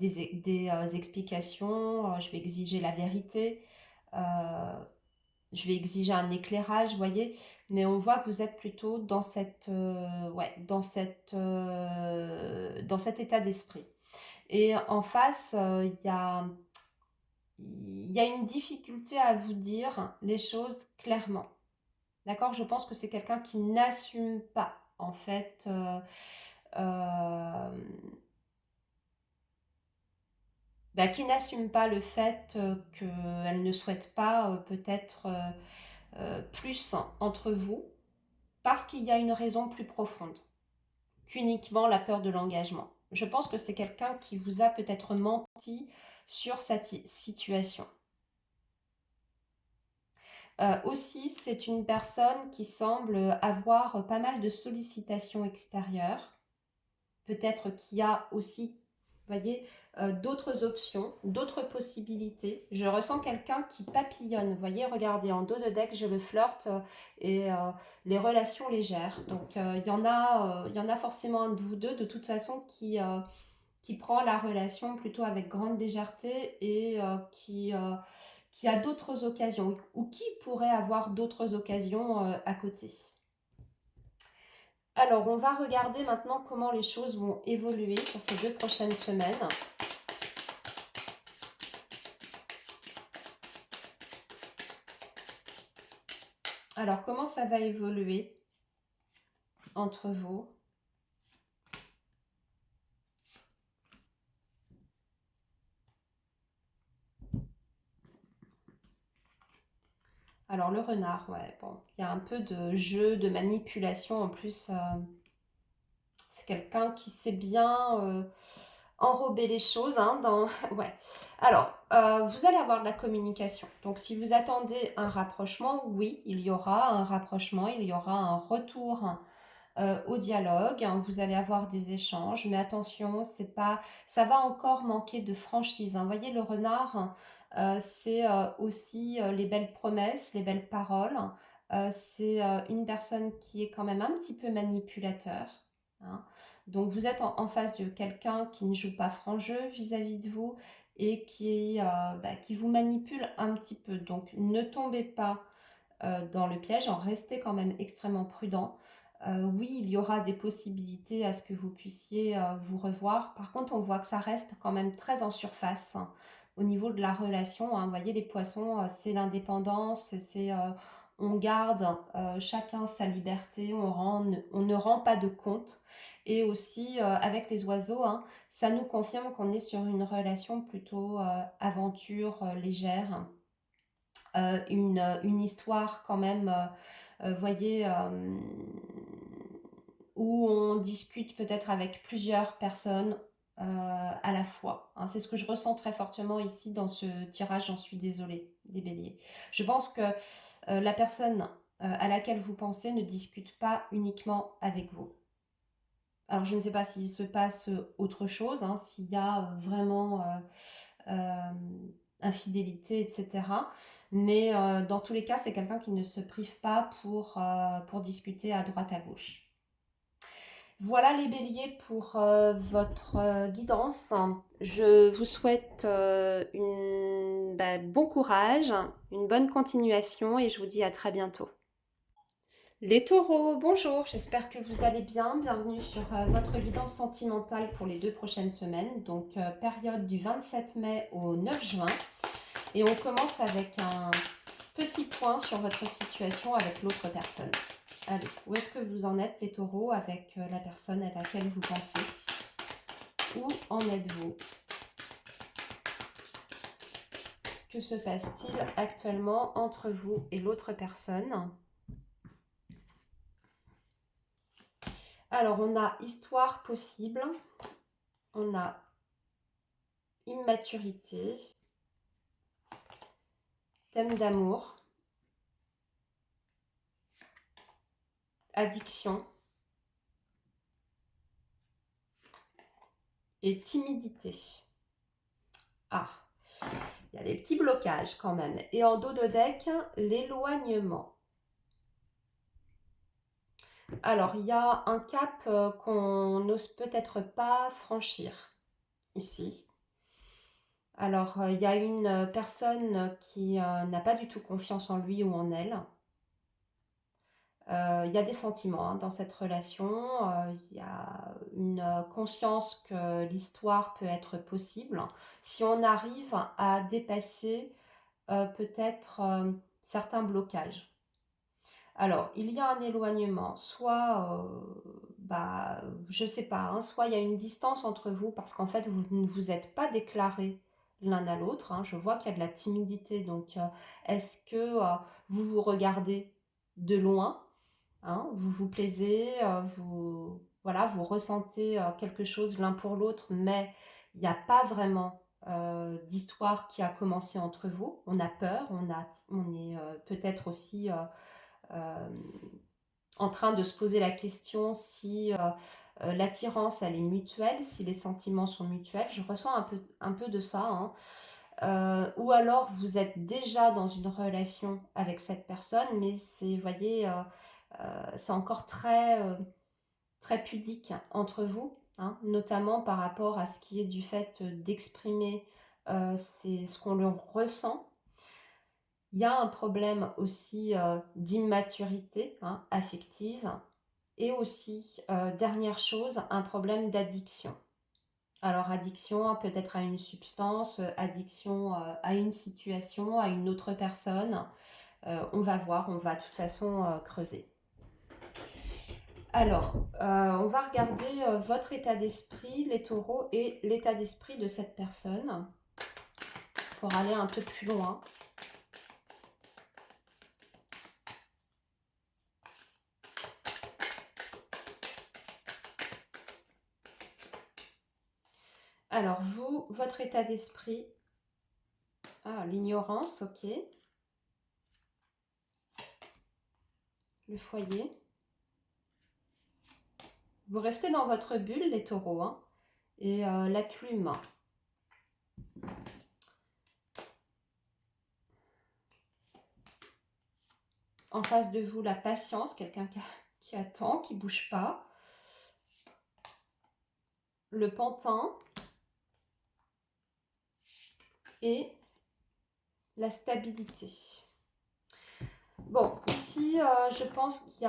des explications, je vais exiger la vérité. Euh, je vais exiger un éclairage, vous voyez, mais on voit que vous êtes plutôt dans ouais, dans cet état d'esprit. Et en face, il y a une difficulté à vous dire les choses clairement. D'accord? Je pense que c'est quelqu'un qui n'assume pas, en fait, euh, bah, qui n'assume pas le fait qu'elle ne souhaite pas peut-être plus entre vous parce qu'il y a une raison plus profonde qu'uniquement la peur de l'engagement. Je pense que c'est quelqu'un qui vous a peut-être menti sur cette situation. Aussi, c'est une personne qui semble avoir pas mal de sollicitations extérieures, peut-être qu'il y a aussi, vous voyez, d'autres options, d'autres possibilités. Je ressens quelqu'un qui papillonne. Vous voyez, regardez, en dos de deck, je le flirte et les relations légères. Donc, il y en a forcément un de vous deux, de toute façon, qui prend la relation plutôt avec grande légèreté et qui a d'autres occasions ou qui pourrait avoir d'autres occasions à côté. Alors, on va regarder maintenant comment les choses vont évoluer sur ces 2 prochaines semaines. Alors, comment ça va évoluer entre vous? Alors, le renard, ouais, bon, il y a un peu de jeu, de manipulation. En plus, c'est quelqu'un qui sait bien enrober les choses, hein, ouais. Alors, vous allez avoir de la communication. Donc, si vous attendez un rapprochement, oui, il y aura un rapprochement, il y aura un retour au dialogue, hein. Vous allez avoir des échanges, mais attention, c'est pas, ça va encore manquer de franchise, hein. Vous voyez, le renard, c'est aussi les belles promesses, les belles paroles. C'est une personne qui est quand même un petit peu manipulateur, hein. Donc vous êtes en face de quelqu'un qui ne joue pas franc jeu vis-à-vis de vous et qui vous manipule un petit peu. Donc ne tombez pas dans le piège, en restez quand même extrêmement prudent. Oui, il y aura des possibilités à ce que vous puissiez vous revoir. Par contre, on voit que ça reste quand même très en surface, hein, au niveau de la relation, hein. Vous voyez, les poissons, c'est l'indépendance, c'est on garde chacun sa liberté, on ne rend pas de compte. Et aussi avec les oiseaux, hein, ça nous confirme qu'on est sur une relation plutôt aventure légère, une histoire quand même, voyez, où on discute peut-être avec plusieurs personnes à la fois, hein. C'est ce que je ressens très fortement ici dans ce tirage, j'en suis désolée, des béliers. Je pense que la personne à laquelle vous pensez ne discute pas uniquement avec vous. Alors je ne sais pas s'il se passe autre chose, hein, s'il y a vraiment infidélité, etc. Mais dans tous les cas, c'est quelqu'un qui ne se prive pas pour discuter à droite à gauche. Voilà les béliers pour votre guidance. Je vous souhaite bon courage, une bonne continuation et je vous dis à très bientôt. Les taureaux, bonjour, j'espère que vous allez bien. Bienvenue sur votre guidance sentimentale pour les 2 prochaines semaines. Donc période du 27 mai au 9 juin. Et on commence avec un petit point sur votre situation avec l'autre personne. Allez, où est-ce que vous en êtes les taureaux avec la personne à laquelle vous pensez? Où en êtes-vous? Que se passe-t-il actuellement entre vous et l'autre personne? Alors, on a histoire possible, on a immaturité, thème d'amour, addiction et timidité. Ah, il y a des petits blocages quand même. Et en dos de deck, l'éloignement. Alors, il y a un cap qu'on n'ose peut-être pas franchir ici. Alors, il y a une personne qui n'a pas du tout confiance en lui ou en elle. Il y a des sentiments dans cette relation. Il y a une conscience que l'histoire peut être possible si on arrive à dépasser peut-être certains blocages. Alors, il y a un éloignement, soit, je sais pas, hein, soit il y a une distance entre vous parce qu'en fait, vous ne vous êtes pas déclarés l'un à l'autre, hein. Je vois qu'il y a de la timidité, donc est-ce que vous vous regardez de loin, hein, vous vous plaisez, voilà, vous ressentez quelque chose l'un pour l'autre, mais il n'y a pas vraiment d'histoire qui a commencé entre vous. On a peur, on est peut-être aussi euh, en train de se poser la question si l'attirance elle est mutuelle, si les sentiments sont mutuels. Je ressens un peu de ça, hein. Ou alors vous êtes déjà dans une relation avec cette personne, mais c'est, vous voyez, c'est encore très pudique entre vous, hein, notamment par rapport à ce qui est du fait d'exprimer c'est ce qu'on leur ressent. Il y a un problème aussi d'immaturité, hein, affective et aussi, dernière chose, un problème d'addiction. Alors addiction peut-être à une substance, addiction à une situation, à une autre personne. On va voir, on va de toute façon creuser. Alors, on va regarder votre état d'esprit, les taureaux, et l'état d'esprit de cette personne pour aller un peu plus loin. Alors, vous, votre état d'esprit, l'ignorance, ok. Le foyer. Vous restez dans votre bulle, les taureaux, hein, et la plume. En face de vous, la patience, quelqu'un qui attend, qui ne bouge pas. Le pantin. Et la stabilité. Bon, ici, je pense il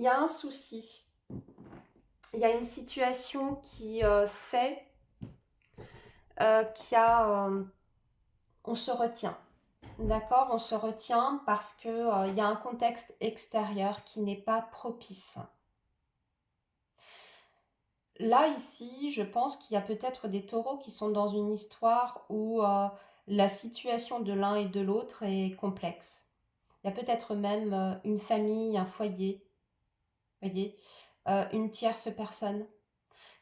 y a un souci. Il y a une situation qui fait qu'il y a... on se retient. d'accord? On se retient parce que, il y a un contexte extérieur qui n'est pas propice. Là, ici, je pense qu'il y a peut-être des taureaux qui sont dans une histoire où la situation de l'un et de l'autre est complexe. Il y a peut-être même une famille, un foyer, voyez, une tierce personne,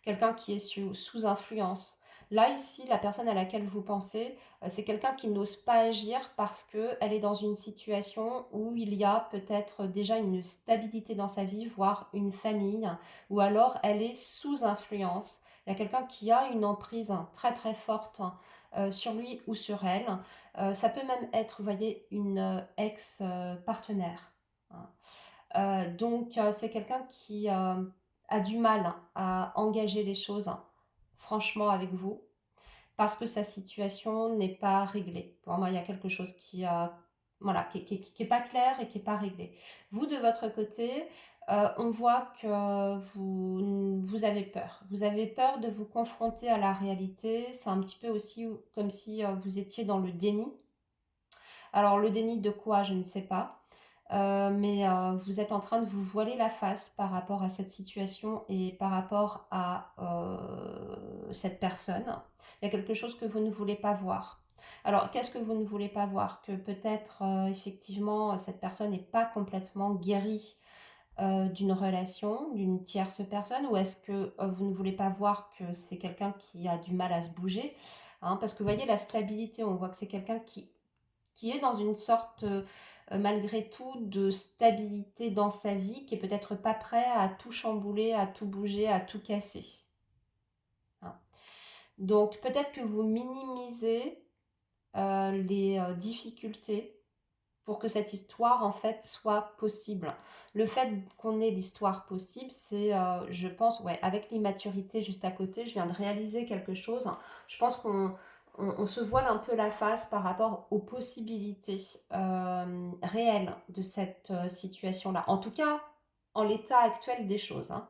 quelqu'un qui est sous influence. Là, ici, la personne à laquelle vous pensez, c'est quelqu'un qui n'ose pas agir parce qu'elle est dans une situation où il y a peut-être déjà une stabilité dans sa vie, voire une famille, ou alors elle est sous influence. Il y a quelqu'un qui a une emprise très très forte sur lui ou sur elle. Ça peut même être, vous voyez, une ex-partenaire. Donc, c'est quelqu'un qui a du mal à engager les choses franchement avec vous parce que sa situation n'est pas réglée. Pour moi, il y a quelque chose voilà, qui est pas clair et qui n'est pas réglé. Vous, de votre côté, on voit que vous avez peur. Vous avez peur de vous confronter à la réalité. C'est un petit peu aussi comme si vous étiez dans le déni. Alors, le déni de quoi, je ne sais pas. Mais vous êtes en train de vous voiler la face par rapport à cette situation et par rapport à cette personne. Il y a quelque chose que vous ne voulez pas voir. Alors, qu'est-ce que vous ne voulez pas voir? Que peut-être, effectivement, cette personne n'est pas complètement guérie d'une relation, d'une tierce personne, ou est-ce que vous ne voulez pas voir que c'est quelqu'un qui a du mal à se bouger, hein? Parce que vous voyez, la stabilité, on voit que c'est quelqu'un qui est dans une sorte, malgré tout, de stabilité dans sa vie, qui est peut-être pas prêt à tout chambouler, à tout bouger, à tout casser, hein. Donc peut-être que vous minimisez les difficultés pour que cette histoire en fait soit possible. Le fait qu'on ait l'histoire possible, c'est, je pense, ouais, avec l'immaturité juste à côté, je viens de réaliser quelque chose. Je pense qu'on se voile un peu la face par rapport aux possibilités réelles de cette situation-là. En tout cas, en l'état actuel des choses, hein.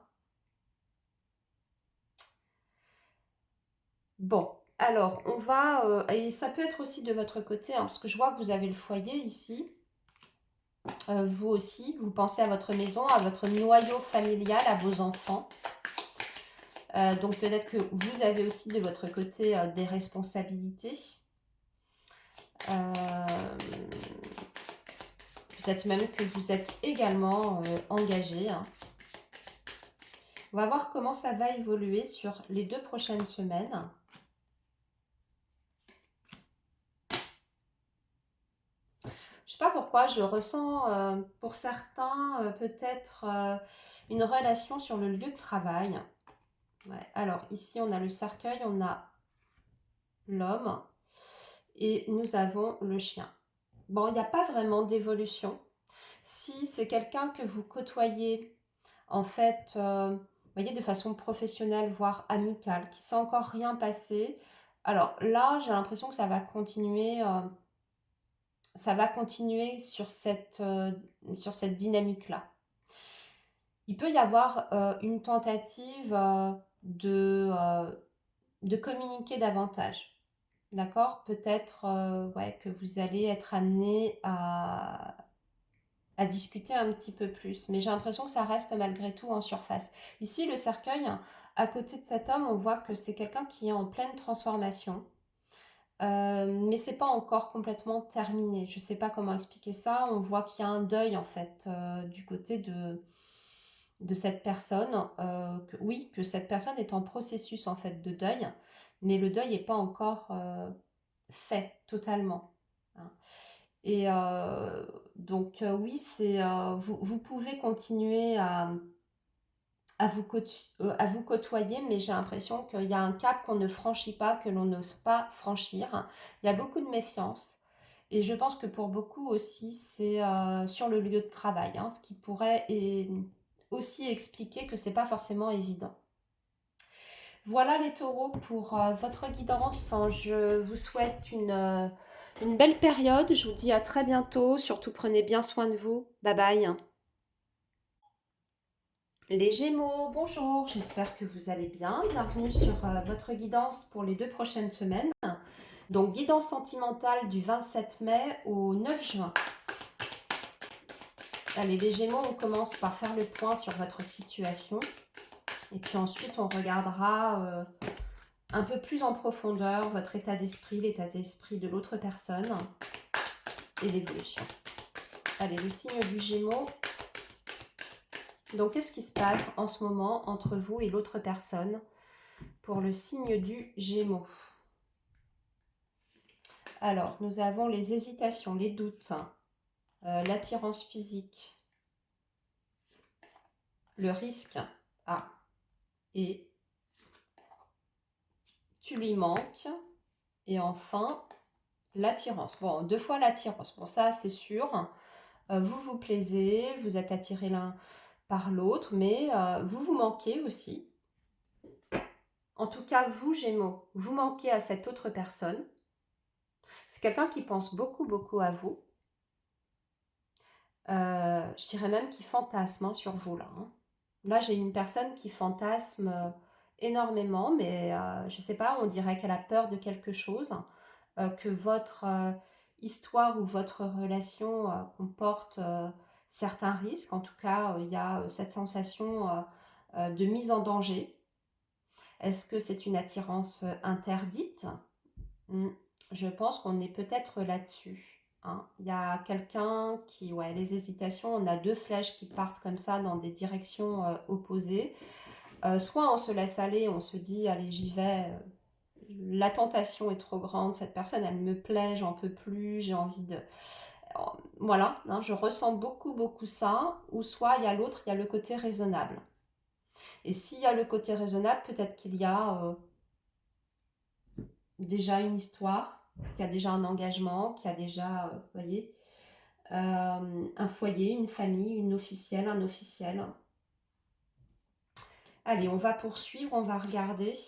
Bon, alors on va, et ça peut être aussi de votre côté, hein, parce que je vois que vous avez le foyer ici. Vous aussi, vous pensez à votre maison, à votre noyau familial, à vos enfants. Donc peut-être que vous avez aussi de votre côté des responsabilités. Euh, Peut-être même que vous êtes également engagé, hein. On va voir comment ça va évoluer sur les 2 prochaines semaines. Je sais pas pourquoi, je ressens pour certains peut-être une relation sur le lieu de travail. Ouais. Alors ici on a le cercueil, on a l'homme et nous avons le chien. Bon, il n'y a pas vraiment d'évolution. Si c'est quelqu'un que vous côtoyez, en fait, vous voyez, de façon professionnelle, voire amicale, qui ne s'est encore rien passé, alors là, j'ai l'impression que ça va continuer sur cette dynamique-là. Il peut y avoir une tentative de communiquer davantage. D'accord? Peut-être ouais, que vous allez être amené à discuter un petit peu plus. Mais j'ai l'impression que ça reste malgré tout en surface. Ici, le cercueil, à côté de cet homme, on voit que c'est quelqu'un qui est en pleine transformation. Mais c'est pas encore complètement terminé. Je sais pas comment expliquer ça. On voit qu'il y a un deuil en fait du côté de cette personne. Oui, que cette personne est en processus en fait de deuil, mais le deuil n'est pas encore fait totalement, hein. Et donc oui, vous pouvez continuer à vous côtoyer, mais j'ai l'impression qu'il y a un cap qu'on ne franchit pas, que l'on n'ose pas franchir. Il y a beaucoup de méfiance. Et je pense que pour beaucoup aussi, c'est sur le lieu de travail, hein, ce qui pourrait aussi expliquer que c'est pas forcément évident. Voilà les taureaux pour votre guidance, hein. Je vous souhaite une belle période. Je vous dis à très bientôt. Surtout prenez bien soin de vous. Bye bye. Les Gémeaux, bonjour. J'espère que vous allez bien. Bienvenue sur votre guidance pour les 2 prochaines semaines. Donc, guidance sentimentale du 27 mai au 9 juin. Allez, les Gémeaux, on commence par faire le point sur votre situation. Et puis ensuite, on regardera un peu plus en profondeur votre état d'esprit, l'état d'esprit de l'autre personne et l'évolution. Allez, le signe du Gémeaux. Donc, qu'est-ce qui se passe en ce moment entre vous et l'autre personne pour le signe du Gémeaux? Alors, nous avons les hésitations, les doutes, l'attirance physique, le risque. Ah, et tu lui manques. Et enfin, l'attirance. Bon, 2 fois l'attirance. Bon, ça, c'est sûr. Vous vous plaisez, vous êtes attirés l'un par l'autre, mais vous vous manquez aussi. En tout cas, vous, Gémeaux, vous manquez à cette autre personne. C'est quelqu'un qui pense beaucoup, beaucoup à vous. Je dirais même qu'il fantasme sur vous, là. Hein. Là, j'ai une personne qui fantasme énormément, mais je ne sais pas, on dirait qu'elle a peur de quelque chose, que votre histoire ou votre relation comporte certains risques. En tout cas, il y a cette sensation de mise en danger. Est-ce que c'est une attirance interdite? Je pense qu'on est peut-être là-dessus. Hein. Il y a quelqu'un qui, ouais, les hésitations, on a 2 flèches qui partent comme ça dans des directions opposées. Soit on se laisse aller, on se dit, allez, j'y vais, la tentation est trop grande, cette personne, elle me plaît, j'en peux plus, j'ai envie de... Voilà, hein, je ressens beaucoup, beaucoup ça. Ou soit il y a l'autre, il y a le côté raisonnable. Et s'il y a le côté raisonnable, peut-être qu'il y a déjà une histoire, qu'il y a déjà un engagement, qu'il y a déjà, vous voyez, un foyer, une famille, une officielle, un officiel. Allez, on va poursuivre, on va regarder.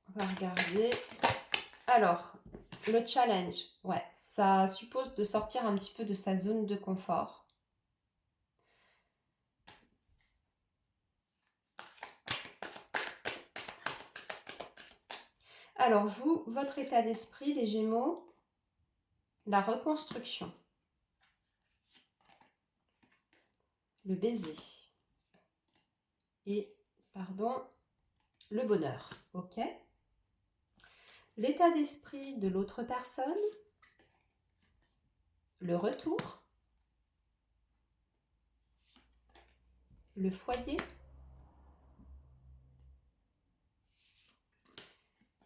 On va regarder. Alors, le challenge, ouais, ça suppose de sortir un petit peu de sa zone de confort. Alors vous, votre état d'esprit, les Gémeaux, la reconstruction, le baiser et, pardon, le bonheur, ok? L'état d'esprit de l'autre personne, le retour, le foyer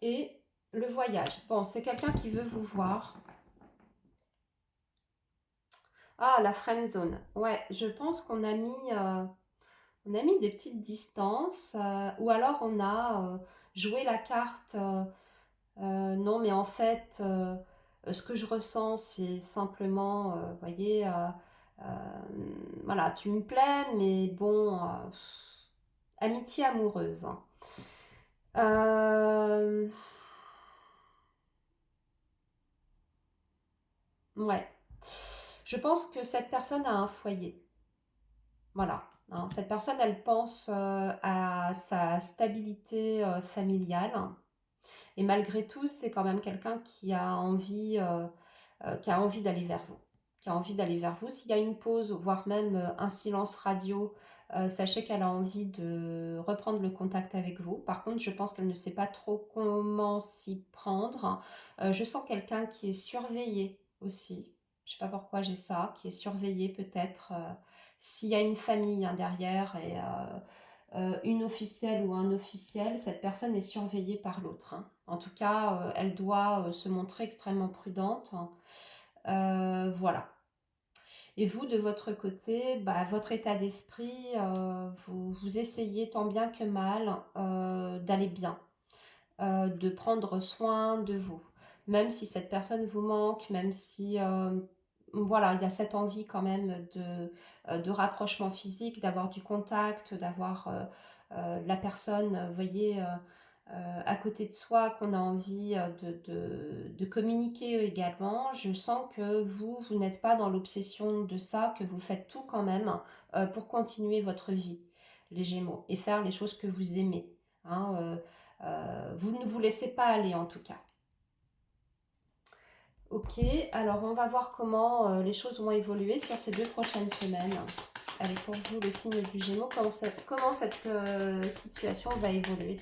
et le voyage. Bon, c'est quelqu'un qui veut vous voir. Ah, la friend zone. Ouais, je pense qu'on a mis des petites distances ou alors on a joué la carte. Non, mais en fait, ce que je ressens, c'est simplement, vous voyez, voilà, tu me plais, mais bon, amitié amoureuse. Hein. Euh, ouais. Je pense que cette personne a un foyer. Voilà. Hein. Cette personne, elle pense à sa stabilité familiale. Et malgré tout, c'est quand même quelqu'un qui a envie d'aller vers vous. Qui a envie d'aller vers vous. S'il y a une pause, voire même un silence radio, sachez qu'elle a envie de reprendre le contact avec vous. Par contre, je pense qu'elle ne sait pas trop comment s'y prendre. Je sens quelqu'un qui est surveillé aussi. Je ne sais pas pourquoi j'ai ça, qui est surveillé peut-être s'il y a une famille hein, derrière et une officielle ou un officiel, cette personne est surveillée par l'autre. Hein. En tout cas, elle doit se montrer extrêmement prudente. Voilà. Et vous, de votre côté, bah, votre état d'esprit, vous essayez tant bien que mal d'aller bien, de prendre soin de vous. Même si cette personne vous manque, même si voilà, il y a cette envie quand même de rapprochement physique, d'avoir du contact, d'avoir la personne, vous voyez, à côté de soi, qu'on a envie de communiquer également, je sens que vous n'êtes pas dans l'obsession de ça, que vous faites tout quand même pour continuer votre vie, les Gémeaux, et faire les choses que vous aimez. Hein, vous ne vous laissez pas aller en tout cas. Ok, alors on va voir comment les choses vont évoluer sur ces 2 prochaines semaines. Allez, pour vous, le signe du Gémeaux, comment cette situation va évoluer?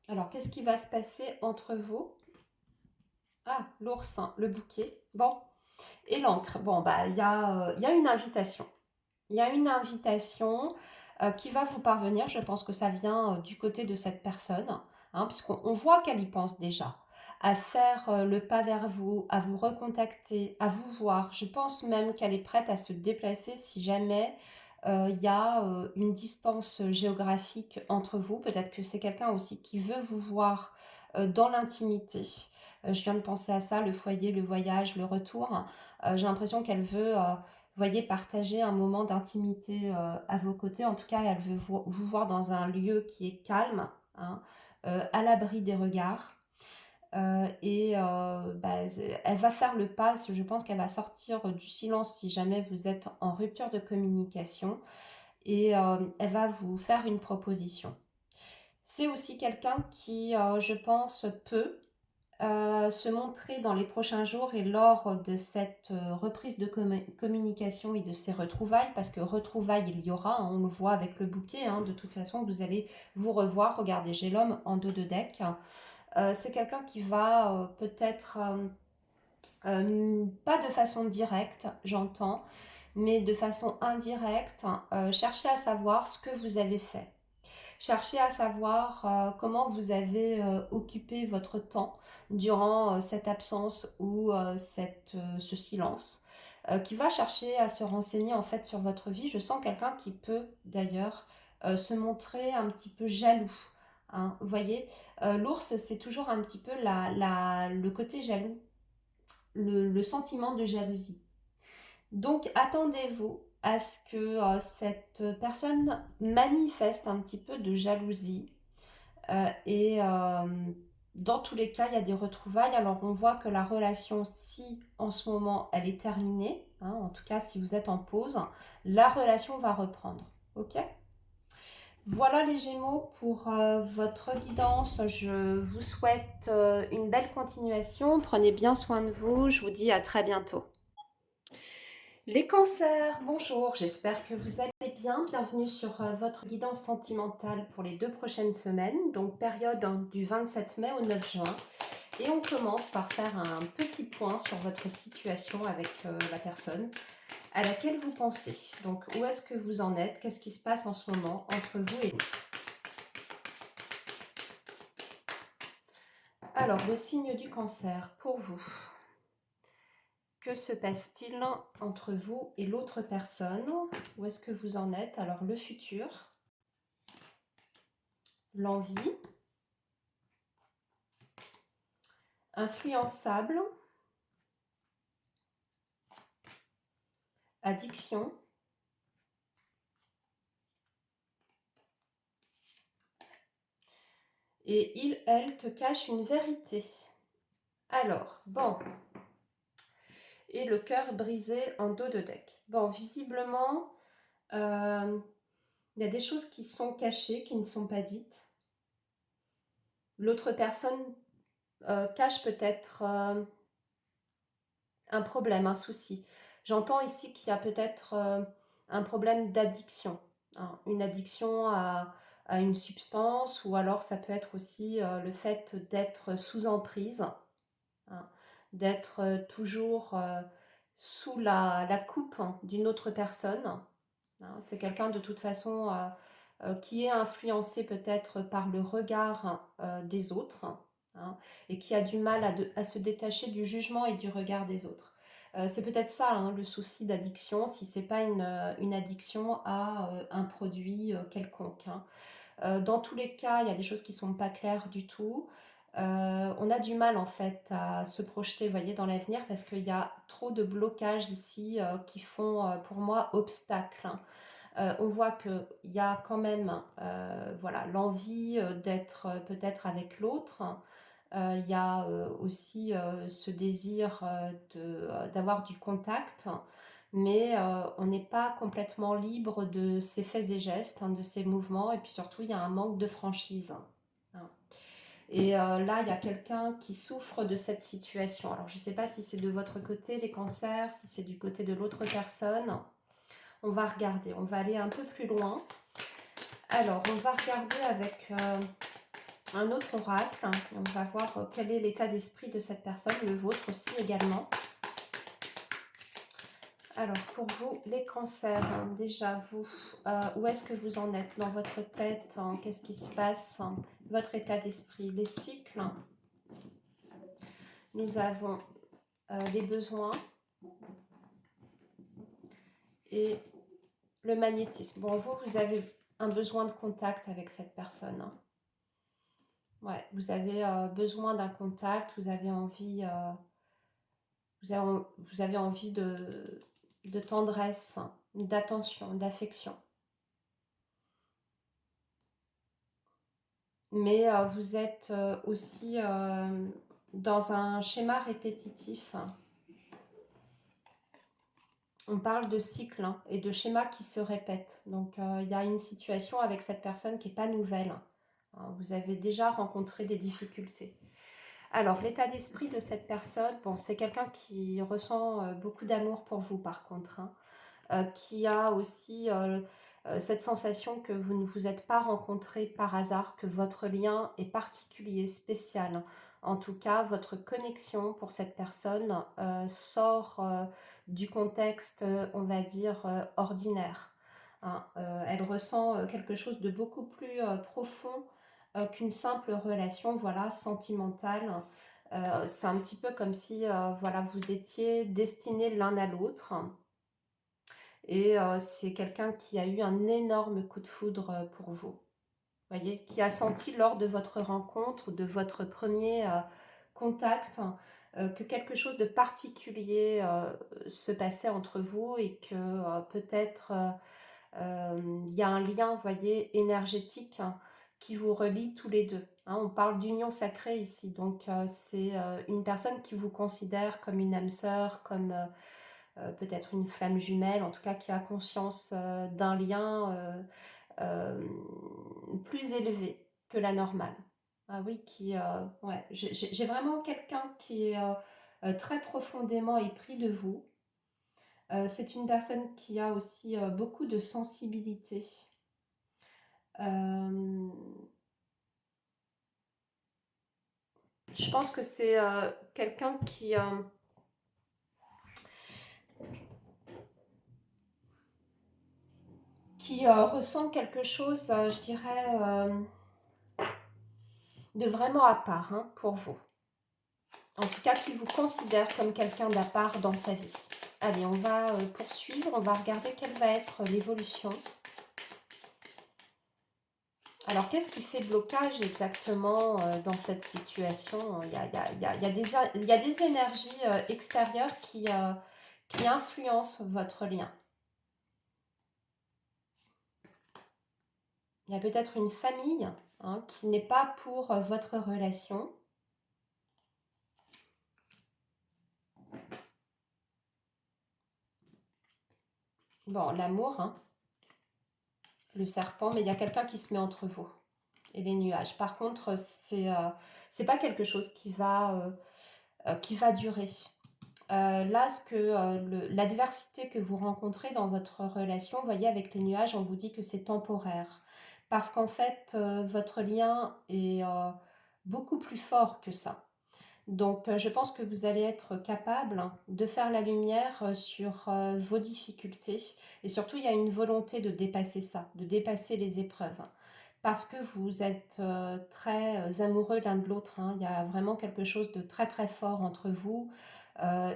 Alors, qu'est-ce qui va se passer entre vous? Ah, l'ours, hein, le bouquet. Bon, et l'encre. Bon, bah, il y a une invitation. Il y a une invitation qui va vous parvenir. Je pense que ça vient du côté de cette personne, hein, puisqu'on voit qu'elle y pense déjà, à faire le pas vers vous, à vous recontacter, à vous voir. Je pense même qu'elle est prête à se déplacer si jamais il y a une distance géographique entre vous. Peut-être que c'est quelqu'un aussi qui veut vous voir dans l'intimité. Je viens de penser à ça, le foyer, le voyage, le retour. J'ai l'impression qu'elle veut voyez, partager un moment d'intimité à vos côtés. En tout cas, elle veut vous voir dans un lieu qui est calme, hein, à l'abri des regards. Bah, elle va faire le pas, je pense qu'elle va sortir du silence si jamais vous êtes en rupture de communication et elle va vous faire une proposition. C'est aussi quelqu'un qui, je pense, peut se montrer dans les prochains jours et lors de cette reprise de communication et de ces retrouvailles, parce que retrouvailles il y aura, hein, on le voit avec le bouquet, hein, de toute façon vous allez vous revoir. Regardez, j'ai l'homme en dos de deck. C'est quelqu'un qui va peut-être, pas de façon directe, j'entends, mais de façon indirecte, chercher à savoir ce que vous avez fait. Cherchez à savoir comment vous avez occupé votre temps durant cette absence ou ce silence, qui va chercher à se renseigner en fait sur votre vie. Je sens quelqu'un qui peut d'ailleurs se montrer un petit peu jaloux. Hein. Vous voyez, l'ours, c'est toujours un petit peu le côté jaloux, le sentiment de jalousie. Donc attendez-vous à ce que cette personne manifeste un petit peu de jalousie. Et dans tous les cas, il y a des retrouvailles. Alors on voit que la relation, si en ce moment elle est terminée, hein, en tout cas si vous êtes en pause, la relation va reprendre. Ok? Voilà les Gémeaux pour votre guidance. Je vous souhaite une belle continuation. Prenez bien soin de vous. Je vous dis à très bientôt. Les cancers, bonjour, j'espère que vous allez bien. Bienvenue sur votre guidance sentimentale pour les 2 prochaines semaines, donc période du 27 mai au 9 juin. Et on commence par faire un petit point sur votre situation avec la personne à laquelle vous pensez. Donc où est-ce que vous en êtes? Qu'est-ce qui se passe en ce moment entre vous et lui? Alors, le signe du cancer, pour vous. Que se passe-t-il entre vous et l'autre personne? Où est-ce que vous en êtes? Alors, le futur, l'envie, influençable, addiction, et il, elle te cache une vérité. Alors, bon, et le cœur brisé en dos de deck. Bon, visiblement, il y a des choses qui sont cachées, qui ne sont pas dites. L'autre personne cache peut-être un problème, un souci. J'entends ici qu'il y a peut-être un problème d'addiction, hein, une addiction à une substance, ou alors ça peut être aussi le fait d'être sous emprise, hein, d'être toujours sous la coupe d'une autre personne. Hein. C'est quelqu'un de toute façon qui est influencé peut-être par le regard des autres, hein, et qui a du mal à se détacher du jugement et du regard des autres. C'est peut-être ça, hein, le souci d'addiction, si c'est pas une addiction à un produit quelconque. Hein. Dans tous les cas, il y a des choses qui sont pas claires du tout. On a du mal en fait à se projeter, vous voyez, dans l'avenir parce qu'il y a trop de blocages ici qui font pour moi obstacle. On voit qu'il y a quand même voilà, l'envie d'être peut-être avec l'autre. Il y a aussi ce désir d'avoir du contact, mais on n'est pas complètement libre de ses faits et gestes, hein, de ses mouvements, et puis surtout il y a un manque de franchise. Hein. Et là, il y a quelqu'un qui souffre de cette situation. Alors, je ne sais pas si c'est de votre côté, les cancers, si c'est du côté de l'autre personne. On va regarder, on va aller un peu plus loin. Alors, on va regarder avec un autre oracle. On va voir quel est l'état d'esprit de cette personne, le vôtre aussi également. Alors, pour vous, les cancers, hein, déjà, vous, où est-ce que vous en êtes dans votre tête, hein, qu'est-ce qui se passe, hein, votre état d'esprit, les cycles. Nous avons les besoins et le magnétisme. Bon, vous avez un besoin de contact avec cette personne. Hein. Ouais, vous avez besoin d'un contact, vous avez envie, vous avez envie de tendresse, d'attention, d'affection. Mais vous êtes aussi dans un schéma répétitif. On parle de cycle hein, et de schémas qui se répètent. Donc il y a une situation avec cette personne qui n'est pas nouvelle. Vous avez déjà rencontré des difficultés. Alors l'état d'esprit de cette personne, bon, c'est quelqu'un qui ressent beaucoup d'amour pour vous par contre. Hein. Qui a aussi cette sensation que vous ne vous êtes pas rencontrés par hasard, que votre lien est particulier, spécial. En tout cas, votre connexion pour cette personne sort du contexte, on va dire, ordinaire. Hein. Elle ressent quelque chose de beaucoup plus profond qu'une simple relation, voilà, sentimentale. C'est un petit peu comme si voilà, vous étiez destinés l'un à l'autre. Et c'est quelqu'un qui a eu un énorme coup de foudre pour vous. Voyez, qui a senti lors de votre rencontre ou de votre premier contact que quelque chose de particulier se passait entre vous et que peut-être il y a un lien, voyez, énergétique hein, qui vous relie tous les deux. Hein, on parle d'union sacrée ici, donc c'est une personne qui vous considère comme une âme sœur, comme peut-être une flamme jumelle, en tout cas qui a conscience d'un lien euh, plus élevé que la normale. Ah oui, ouais, j'ai vraiment quelqu'un qui est très profondément épris de vous. C'est une personne qui a aussi beaucoup de sensibilité. Euh, je pense que c'est quelqu'un qui ressent quelque chose, je dirais, de vraiment à part hein, pour vous. En tout cas, qui vous considère comme quelqu'un d'à part dans sa vie. Allez, on va poursuivre, on va regarder quelle va être l'évolution. Alors, qu'est-ce qui fait blocage exactement dans cette situation? Il y a des énergies extérieures qui influencent votre lien. Il y a peut-être une famille hein, qui n'est pas pour votre relation. Bon, l'amour, hein, le serpent, mais il y a quelqu'un qui se met entre vous et les nuages. Par contre, c'est pas quelque chose qui va durer. Là, l'adversité que vous rencontrez dans votre relation, vous voyez, avec les nuages, on vous dit que c'est temporaire. Parce qu'en fait, votre lien est beaucoup plus fort que ça. Donc, je pense que vous allez être capable de faire la lumière sur vos difficultés. Et surtout, il y a une volonté de dépasser ça, de dépasser les épreuves. Parce que vous êtes très amoureux l'un de l'autre. Hein. Il y a vraiment quelque chose de très très fort entre vous.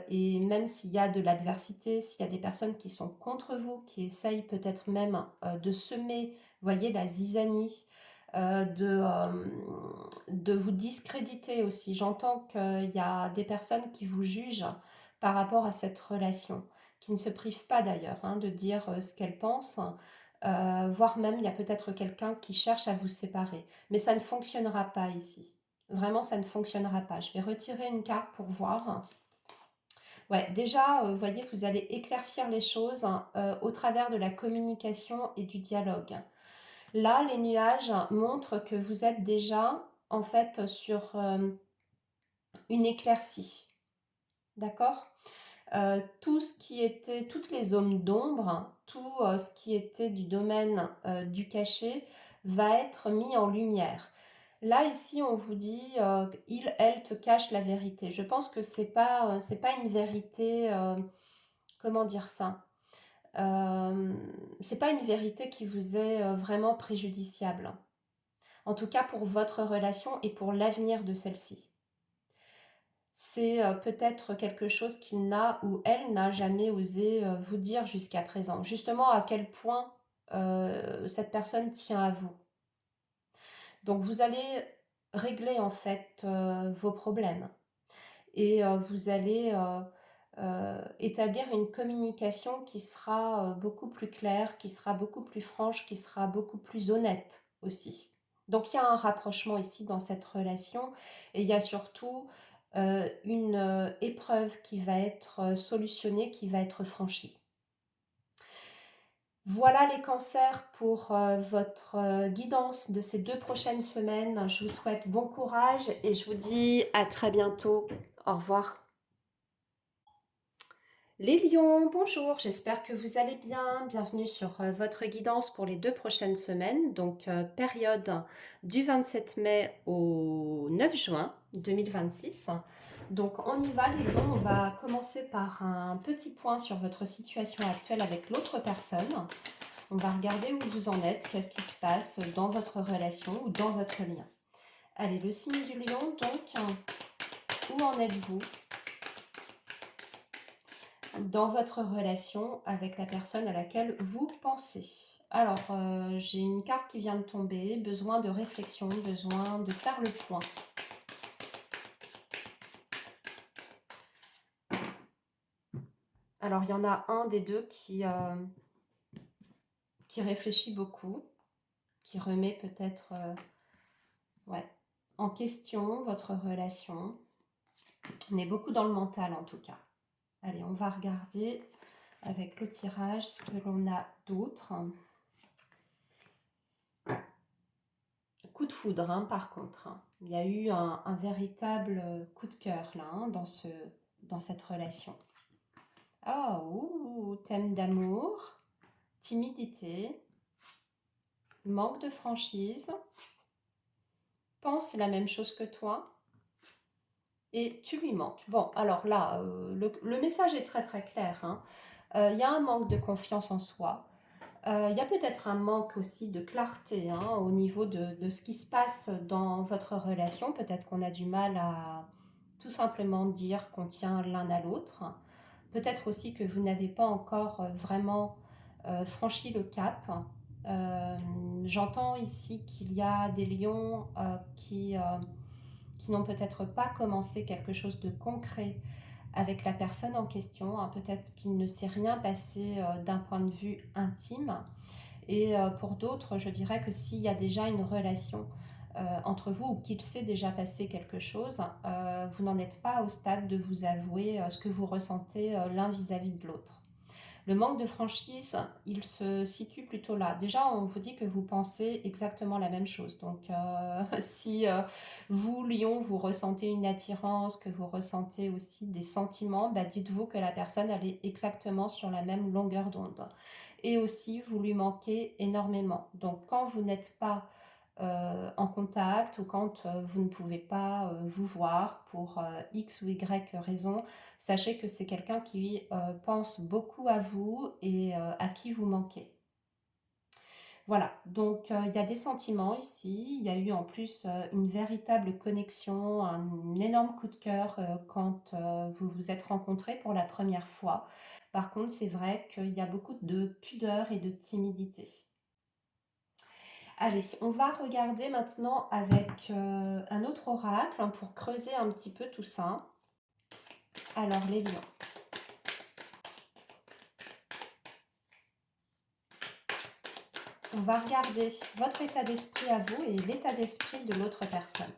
Et même s'il y a de l'adversité, s'il y a des personnes qui sont contre vous, qui essayent peut-être même de semer, voyez, la zizanie, de vous discréditer aussi. J'entends qu'il y a des personnes qui vous jugent par rapport à cette relation, qui ne se privent pas d'ailleurs hein, de dire ce qu'elles pensent, voire même il y a peut-être quelqu'un qui cherche à vous séparer. Mais ça ne fonctionnera pas ici. Vraiment, ça ne fonctionnera pas. Je vais retirer une carte pour voir. Ouais, déjà, vous voyez, vous allez éclaircir les choses au travers de la communication et du dialogue. Là, les nuages montrent que vous êtes déjà en fait sur une éclaircie. D'accord. Tout ce qui était, toutes les zones d'ombre, tout ce qui était du domaine du caché va être mis en lumière. Là, ici, on vous dit il, elle te cache la vérité. Je pense que c'est pas une vérité, comment dire ça? C'est pas une vérité qui vous est vraiment préjudiciable. En tout cas pour votre relation et pour l'avenir de celle-ci. C'est peut-être quelque chose qu'il n'a ou elle n'a jamais osé vous dire jusqu'à présent. Justement, à quel point cette personne tient à vous. Donc, vous allez régler en fait vos problèmes et vous allez établir une communication qui sera beaucoup plus claire, qui sera beaucoup plus franche, qui sera beaucoup plus honnête aussi. Donc il y a un rapprochement ici dans cette relation et il y a surtout une épreuve qui va être solutionnée, qui va être franchie. Voilà les cancers pour votre guidance de ces 2 prochaines semaines. Je vous souhaite bon courage et je vous dis à très bientôt. Au revoir. Les lions, bonjour, j'espère que vous allez bien. Bienvenue sur votre guidance pour les 2 prochaines semaines, donc période du 27 mai au 9 juin 2026. Donc on y va les lions, on va commencer par un petit point sur votre situation actuelle avec l'autre personne. On va regarder où vous en êtes, qu'est-ce qui se passe dans votre relation ou dans votre lien. Allez, le signe du lion, donc, où en êtes-vous dans votre relation avec la personne à laquelle vous pensez? Alors, j'ai une carte qui vient de tomber, besoin de réflexion, besoin de faire le point. Alors, il y en a un des deux qui réfléchit beaucoup, qui remet peut-être ouais, en question votre relation. On est beaucoup dans le mental en tout cas. Allez, on va regarder avec le tirage ce que l'on a d'autre. Coup de foudre, hein, par contre. Il y a eu un véritable coup de cœur là, hein, dans cette relation. Oh, thème d'amour, timidité, manque de franchise, pense la même chose que toi et tu lui manques. Bon, alors là, le message est très très clair, hein. Il y a un manque de confiance en soi. Il y a peut-être un manque aussi de clarté hein, au niveau de ce qui se passe dans votre relation. Peut-être qu'on a du mal à tout simplement dire qu'on tient l'un à l'autre. Peut-être aussi que vous n'avez pas encore vraiment franchi le cap. J'entends ici qu'il y a des lions qui n'ont peut-être pas commencé quelque chose de concret avec la personne en question. Hein. Peut-être qu'il ne s'est rien passé d'un point de vue intime. Et pour d'autres, je dirais que s'il y a déjà une relation entre vous ou qu'il s'est déjà passé quelque chose, vous n'en êtes pas au stade de vous avouer ce que vous ressentez l'un vis-à-vis de l'autre. Le manque de franchise, il se situe plutôt là. Déjà, on vous dit que vous pensez exactement la même chose. Donc, si vous, Lion, vous ressentez une attirance, que vous ressentez aussi des sentiments, bah, dites-vous que la personne, elle est exactement sur la même longueur d'onde. Et aussi, vous lui manquez énormément. Donc, quand vous n'êtes pas en contact ou quand vous ne pouvez pas vous voir pour X ou Y raison, sachez que c'est quelqu'un qui pense beaucoup à vous et à qui vous manquez. Voilà, donc il y a des sentiments ici, il y a eu en plus une véritable connexion, un énorme coup de cœur quand vous vous êtes rencontrés pour la première fois. Par contre, c'est vrai qu'il y a beaucoup de pudeur et de timidité. Allez, on va regarder maintenant avec un autre oracle hein, pour creuser un petit peu tout ça. Alors, les lions. On va regarder votre état d'esprit à vous et l'état d'esprit de l'autre personne.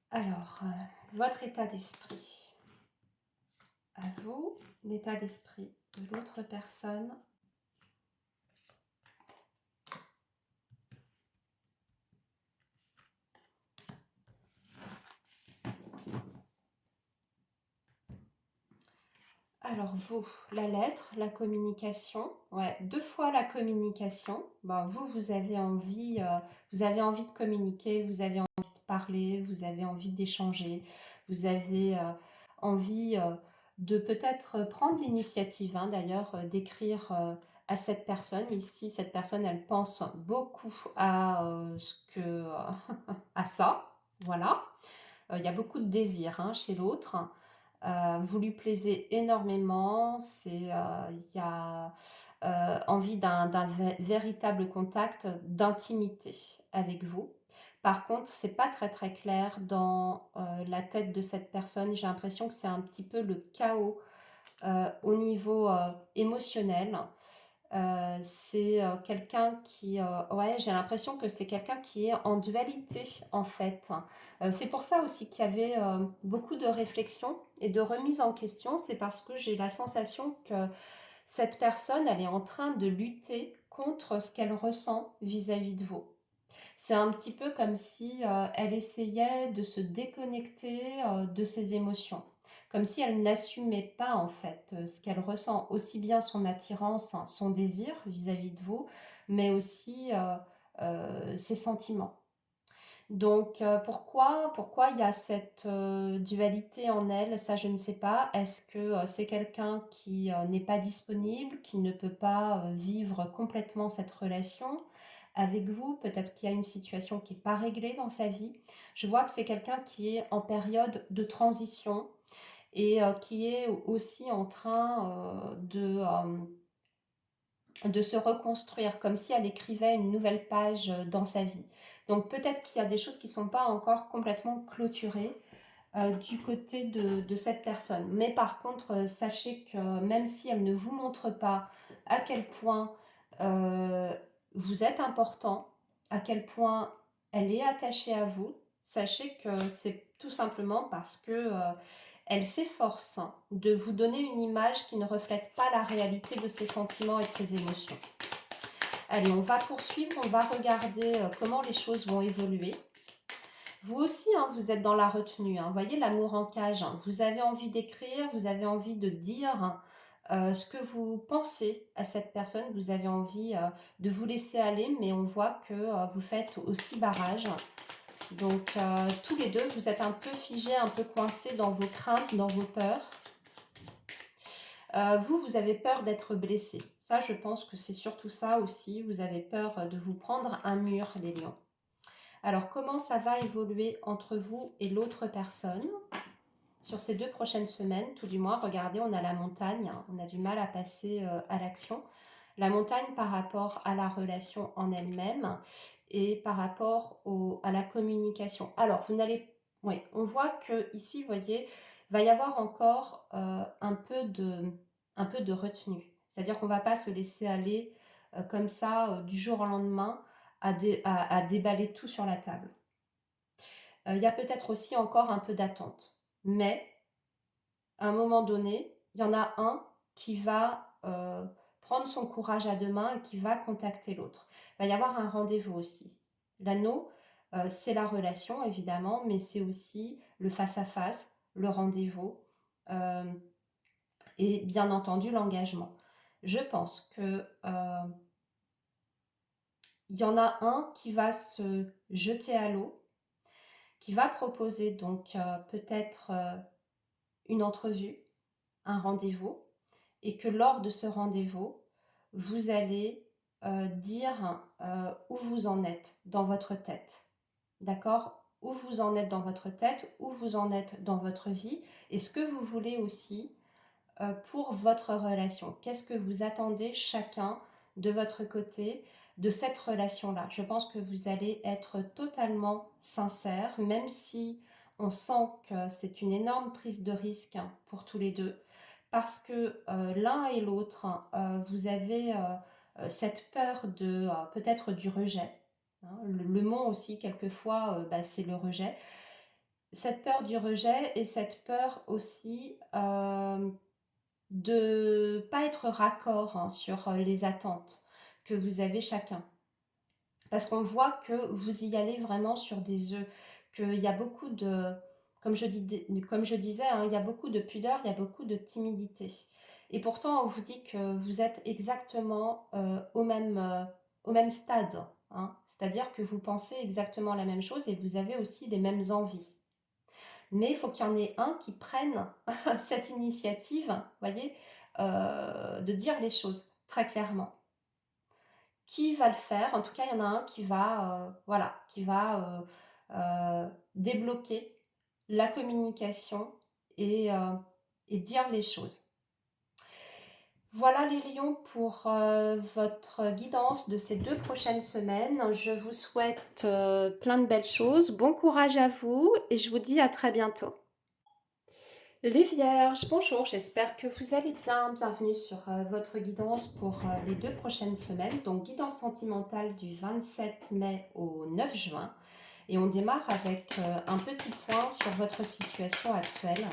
Alors, votre état d'esprit à vous, l'état d'esprit de l'autre personne. Alors vous, la lettre, la communication, ouais, 2 fois la communication. Ben, vous avez envie de communiquer, vous avez envie de parler, vous avez envie d'échanger, vous avez envie de peut-être prendre l'initiative, hein, d'ailleurs, d'écrire à cette personne. Ici, cette personne, elle pense beaucoup à à ça, voilà. Il y a beaucoup de désir hein, chez l'autre. Vous lui plaisez énormément, il y a envie d'un véritable contact, d'intimité avec vous. Par contre, c'est pas très très clair dans la tête de cette personne. J'ai l'impression que c'est un petit peu le chaos au niveau émotionnel. C'est quelqu'un qui, ouais, j'ai l'impression que c'est quelqu'un qui est en dualité en fait. C'est pour ça aussi qu'il y avait beaucoup de réflexion et de remise en question. C'est parce que j'ai la sensation que cette personne, elle est en train de lutter contre ce qu'elle ressent vis-à-vis de vous. C'est un petit peu comme si elle essayait de se déconnecter de ses émotions, comme si elle n'assumait pas en fait ce qu'elle ressent, aussi bien son attirance, hein, son désir vis-à-vis de vous, mais aussi ses sentiments. Donc pourquoi il y a cette dualité en elle? Ça, je ne sais pas. Est-ce que c'est quelqu'un qui n'est pas disponible, qui ne peut pas vivre complètement cette relation avec vous? Peut-être qu'il y a une situation qui n'est pas réglée dans sa vie. Je vois que c'est quelqu'un qui est en période de transition et qui est aussi en train de se reconstruire, comme si elle écrivait une nouvelle page dans sa vie. Donc peut-être qu'il y a des choses qui ne sont pas encore complètement clôturées du côté de cette personne. Mais par contre, sachez que même si elle ne vous montre pas à quel point euh, vous êtes important, à quel point elle est attachée à vous, sachez que c'est tout simplement parce que elle s'efforce de vous donner une image qui ne reflète pas la réalité de ses sentiments et de ses émotions. Allez, on va poursuivre, on va regarder comment les choses vont évoluer. Vous aussi, hein, vous êtes dans la retenue. Hein. Vous voyez l'amour en cage. Hein. Vous avez envie d'écrire, vous avez envie de dire ce que vous pensez à cette personne. Vous avez envie de vous laisser aller, mais on voit que vous faites aussi barrage. Donc, tous les deux, vous êtes un peu figés, un peu coincés dans vos craintes, dans vos peurs. Vous avez peur d'être blessé. Ça, je pense que c'est surtout ça aussi. Vous avez peur de vous prendre un mur, les lions. Alors, comment ça va évoluer entre vous et l'autre personne sur ces 2 prochaines semaines? Tout du moins, regardez, on a la montagne, hein, on a du mal à passer à l'action. La montagne par rapport à la relation en elle-même et par rapport à la communication. Alors, vous n'allez... Oui, on voit que ici, vous voyez, va y avoir encore un peu de retenue. C'est-à-dire qu'on ne va pas se laisser aller comme ça du jour au lendemain à déballer tout sur la table. Il y a peut-être aussi encore un peu d'attente. Mais à un moment donné, il y en a un qui va prendre son courage à deux mains et qui va contacter l'autre. Il va y avoir un rendez-vous aussi. L'anneau, c'est la relation évidemment, mais c'est aussi le face-à-face, le rendez-vous euh, et bien entendu l'engagement. Je pense que il y en a un qui va se jeter à l'eau, qui va proposer donc peut-être une entrevue, un rendez-vous, et que lors de ce rendez-vous, vous allez dire où vous en êtes dans votre tête. D'accord? Où vous en êtes dans votre tête, où vous en êtes dans votre vie, et ce que vous voulez aussi pour votre relation. Qu'est-ce que vous attendez chacun de votre côté de cette relation-là? Je pense que vous allez être totalement sincère, même si on sent que c'est une énorme prise de risque pour tous les deux, parce que l'un et l'autre, vous avez cette peur de peut-être du rejet. Hein. Le mot aussi, quelquefois, bah, c'est le rejet. Cette peur du rejet et cette peur aussi de pas être raccord hein, sur les attentes que vous avez chacun. Parce qu'on voit que vous y allez vraiment sur des œufs, qu'il y a beaucoup de, comme je disais, hein, il y a beaucoup de pudeur, il y a beaucoup de timidité. Et pourtant, on vous dit que vous êtes exactement au même stade. Hein. C'est-à-dire que vous pensez exactement la même chose et vous avez aussi les mêmes envies. Mais il faut qu'il y en ait un qui prenne cette initiative, voyez, de dire les choses très clairement. Qui va le faire? En tout cas, il y en a un qui va, voilà, qui va débloquer la communication et, euh, et dire les choses. Voilà les lions pour votre guidance de ces 2 prochaines semaines. Je vous souhaite plein de belles choses. Bon courage à vous et je vous dis à très bientôt. Les Vierges, bonjour, j'espère que vous allez bien. Bienvenue sur votre guidance pour les 2 prochaines semaines. Donc, guidance sentimentale du 27 mai au 9 juin. Et on démarre avec un petit point sur votre situation actuelle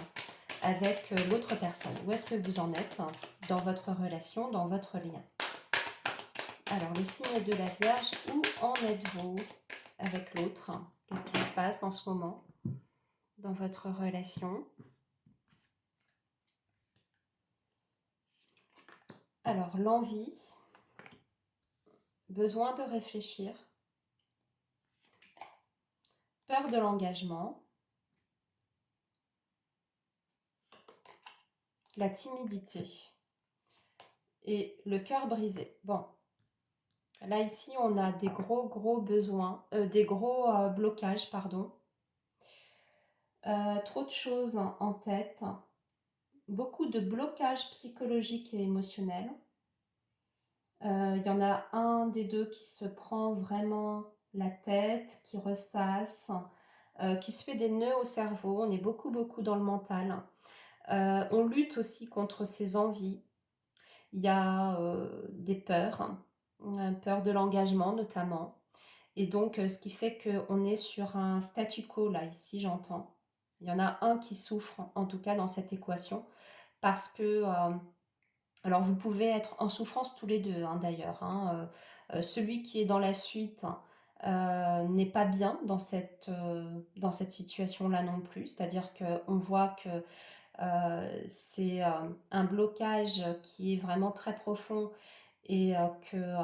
avec l'autre personne. Où est-ce que vous en êtes dans votre relation, dans votre lien? Alors, le signe de la Vierge, où en êtes-vous avec l'autre? Qu'est-ce qui se passe en ce moment dans votre relation? Alors, l'envie, besoin de réfléchir, peur de l'engagement, la timidité et le cœur brisé. Bon, là ici on a des gros besoins, des gros blocages, pardon. Trop de choses en tête, beaucoup de blocages psychologiques et émotionnels. Il y en a un des deux qui se prend vraiment la tête, qui ressasse, qui se fait des nœuds au cerveau. On est beaucoup dans le mental. On lutte aussi contre ses envies. Il y a des peurs, peur de l'engagement notamment. Et donc, ce qui fait qu'on est sur un statu quo, là, ici, j'entends. Il y en a un qui souffre, en tout cas, dans cette équation, parce que alors, vous pouvez être en souffrance tous les deux, hein, d'ailleurs. Hein, celui qui est dans la fuite n'est pas bien dans cette situation-là non plus. C'est-à-dire qu'on voit que c'est un blocage qui est vraiment très profond et que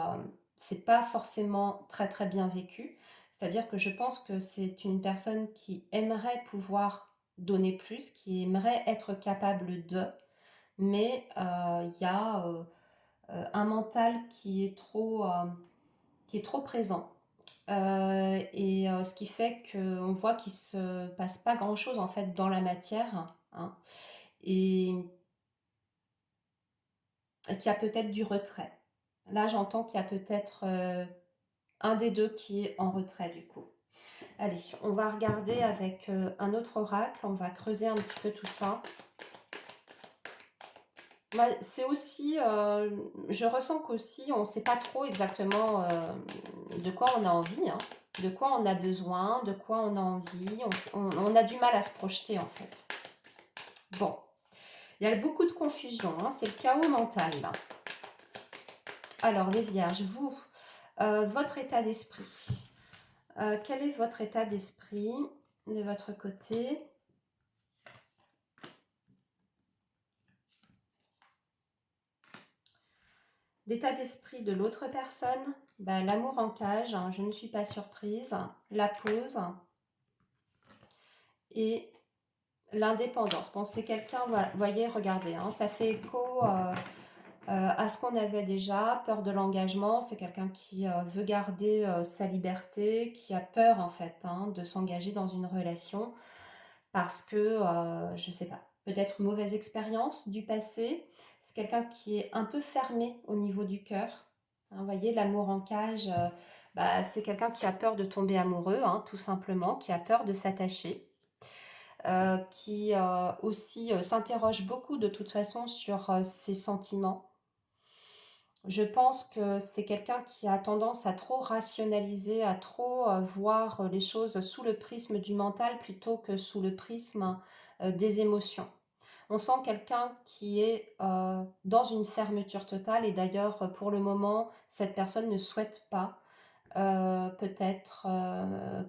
c'est pas forcément très bien vécu. C'est-à-dire que je pense que c'est une personne qui aimerait pouvoir donner plus, qui aimerait être capable de, mais il y a un mental qui est trop présent. Et ce qui fait qu'on voit qu'il se passe pas grand-chose en fait dans la matière, hein, et qu'il y a peut-être du retrait. Là, j'entends qu'il y a peut-être un des deux qui est en retrait du coup. Allez, on va regarder avec un autre oracle, on va creuser un petit peu tout ça. C'est aussi, je ressens qu'aussi on ne sait pas trop exactement de quoi on a envie, hein, de quoi on a besoin, de quoi on a envie. On a du mal à se projeter en fait. Bon, il y a beaucoup de confusion, hein, c'est le chaos mental là. Alors les Vierges, vous, votre état d'esprit. Quel est votre état d'esprit de votre côté? L'état d'esprit de l'autre personne, bah, l'amour en cage, hein, je ne suis pas surprise, la pause et l'indépendance. Bon, c'est quelqu'un, voilà, vous voyez, regardez, hein, ça fait écho à ce qu'on avait déjà, peur de l'engagement, c'est quelqu'un qui veut garder sa liberté, qui a peur en fait hein, de s'engager dans une relation, parce que, je sais pas, peut-être mauvaise expérience du passé. C'est quelqu'un qui est un peu fermé au niveau du cœur. Hein, vous voyez, l'amour en cage, bah, c'est quelqu'un qui a peur de tomber amoureux, hein, tout simplement, qui a peur de s'attacher, qui aussi s'interroge beaucoup de toute façon sur ses sentiments. Je pense que c'est quelqu'un qui a tendance à trop rationaliser, à trop voir les choses sous le prisme du mental plutôt que sous le prisme des émotions. On sent quelqu'un qui est dans une fermeture totale et d'ailleurs pour le moment cette personne ne souhaite pas peut-être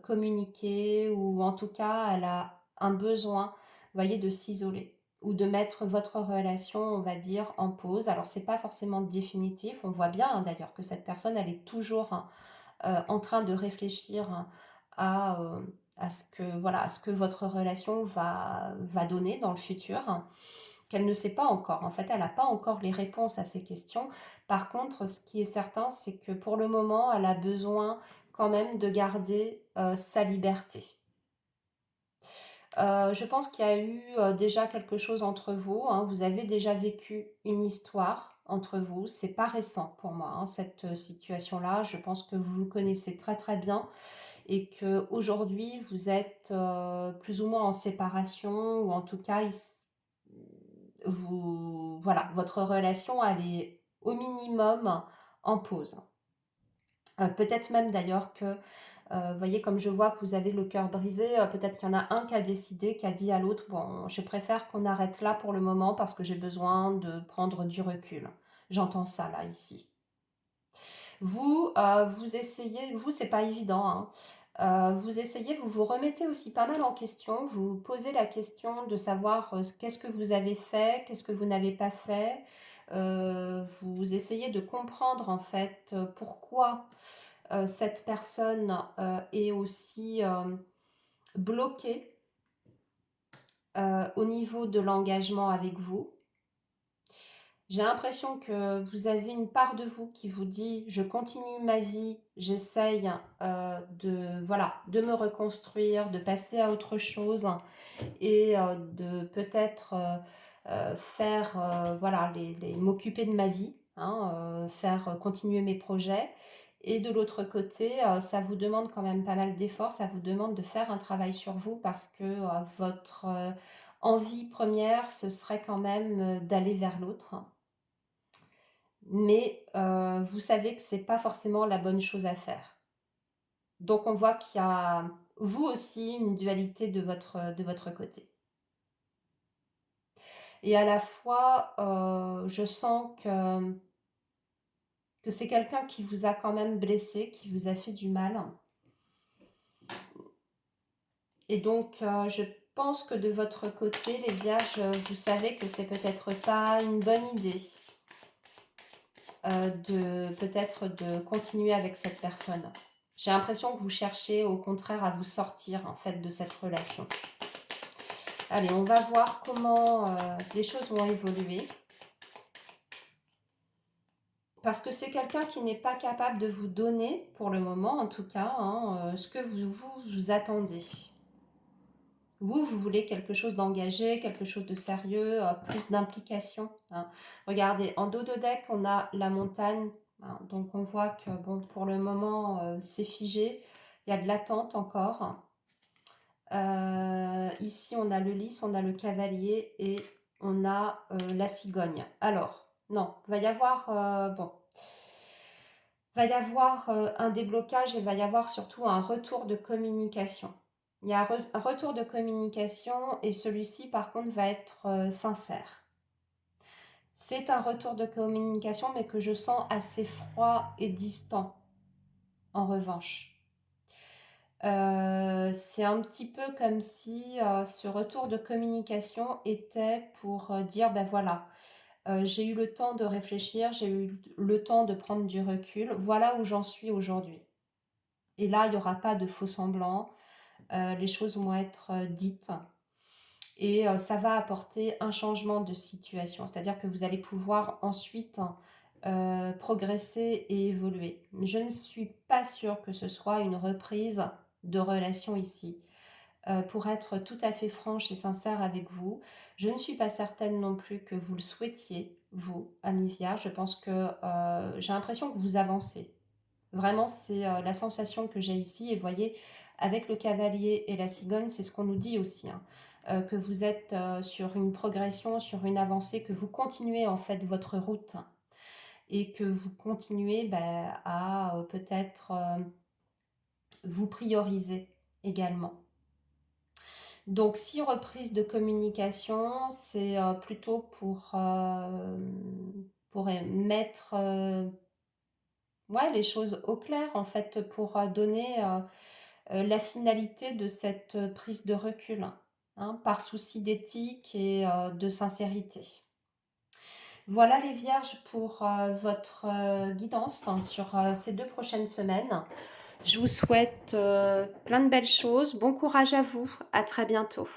communiquer ou en tout cas elle a un besoin, vous voyez, de s'isoler ou de mettre votre relation, on va dire, en pause. Alors c'est pas forcément définitif, on voit bien hein, d'ailleurs que cette personne elle est toujours hein, en train de réfléchir hein, à ce que voilà, à ce que votre relation va donner dans le futur, qu'elle ne sait pas encore. En fait, elle n'a pas encore les réponses à ces questions. Par contre, ce qui est certain, c'est que pour le moment, elle a besoin quand même de garder sa liberté. Je pense qu'il y a eu déjà quelque chose entre vous, hein. Vous avez déjà vécu une histoire entre vous. C'est pas récent pour moi, hein, cette situation-là. Je pense que vous vous connaissez très très bien et que aujourd'hui vous êtes plus ou moins en séparation ou en tout cas vous voilà, votre relation elle est au minimum en pause. Peut-être même d'ailleurs que vous voyez comme je vois que vous avez le cœur brisé, peut-être qu'il y en a un qui a décidé, qui a dit à l'autre bon, je préfère qu'on arrête là pour le moment parce que j'ai besoin de prendre du recul. J'entends ça là ici. Vous, vous essayez, vous c'est pas évident, hein. Vous essayez, vous vous remettez aussi pas mal en question, vous posez la question de savoir qu'est-ce que vous avez fait, qu'est-ce que vous n'avez pas fait. Vous essayez de comprendre en fait pourquoi cette personne est aussi bloquée au niveau de l'engagement avec vous. J'ai l'impression que vous avez une part de vous qui vous dit je continue ma vie, j'essaye voilà, de me reconstruire, de passer à autre chose et de peut-être faire voilà, m'occuper de ma vie, hein, faire continuer mes projets. Et de l'autre côté, ça vous demande quand même pas mal d'efforts, ça vous demande de faire un travail sur vous parce que votre envie première, ce serait quand même d'aller vers l'autre. Mais vous savez que c'est pas forcément la bonne chose à faire. Donc on voit qu'il y a vous aussi une dualité de votre côté. Et à la fois, je sens que c'est quelqu'un qui vous a quand même blessé, qui vous a fait du mal. Et donc, je pense que de votre côté, les vierges, vous savez que c'est peut-être pas une bonne idée de peut-être de continuer avec cette personne. J'ai l'impression que vous cherchez au contraire à vous sortir en fait de cette relation. Allez, on va voir comment les choses vont évoluer. Parce que c'est quelqu'un qui n'est pas capable de vous donner, pour le moment en tout cas, hein, ce que vous attendez. Vous voulez quelque chose d'engagé, quelque chose de sérieux, plus d'implication. Hein. Regardez, en dos de deck, on a la montagne. Hein, donc on voit que bon, pour le moment, c'est figé. Il y a de l'attente encore. Ici, on a le lys, on a le cavalier et on a la cigogne. Alors, non, il va y avoir... bon, va y avoir un déblocage et va y avoir surtout un retour de communication. Il y a un retour de communication et celui-ci par contre va être sincère. C'est un retour de communication mais que je sens assez froid et distant en revanche. C'est un petit peu comme si ce retour de communication était pour dire ben voilà, j'ai eu le temps de réfléchir, j'ai eu le temps de prendre du recul, voilà où j'en suis aujourd'hui. Et là, il n'y aura pas de faux semblants, les choses vont être dites et ça va apporter un changement de situation. C'est-à-dire que vous allez pouvoir ensuite progresser et évoluer. Je ne suis pas sûre que ce soit une reprise de relation ici. Pour être tout à fait franche et sincère avec vous, je ne suis pas certaine non plus que vous le souhaitiez, vous, ami Vierge. Je pense que j'ai l'impression que vous avancez. Vraiment, c'est la sensation que j'ai ici. Et vous voyez, avec le cavalier et la cigogne, c'est ce qu'on nous dit aussi, hein, que vous êtes sur une progression, sur une avancée, que vous continuez en fait votre route et que vous continuez à peut-être vous prioriser également. Donc, si reprise de communication, c'est plutôt pour mettre ouais, les choses au clair, en fait, pour donner la finalité de cette prise de recul, hein, par souci d'éthique et de sincérité. Voilà les vierges pour votre guidance, hein, sur ces 2 prochaines semaines. Je vous souhaite plein de belles choses. Bon courage à vous. À très bientôt.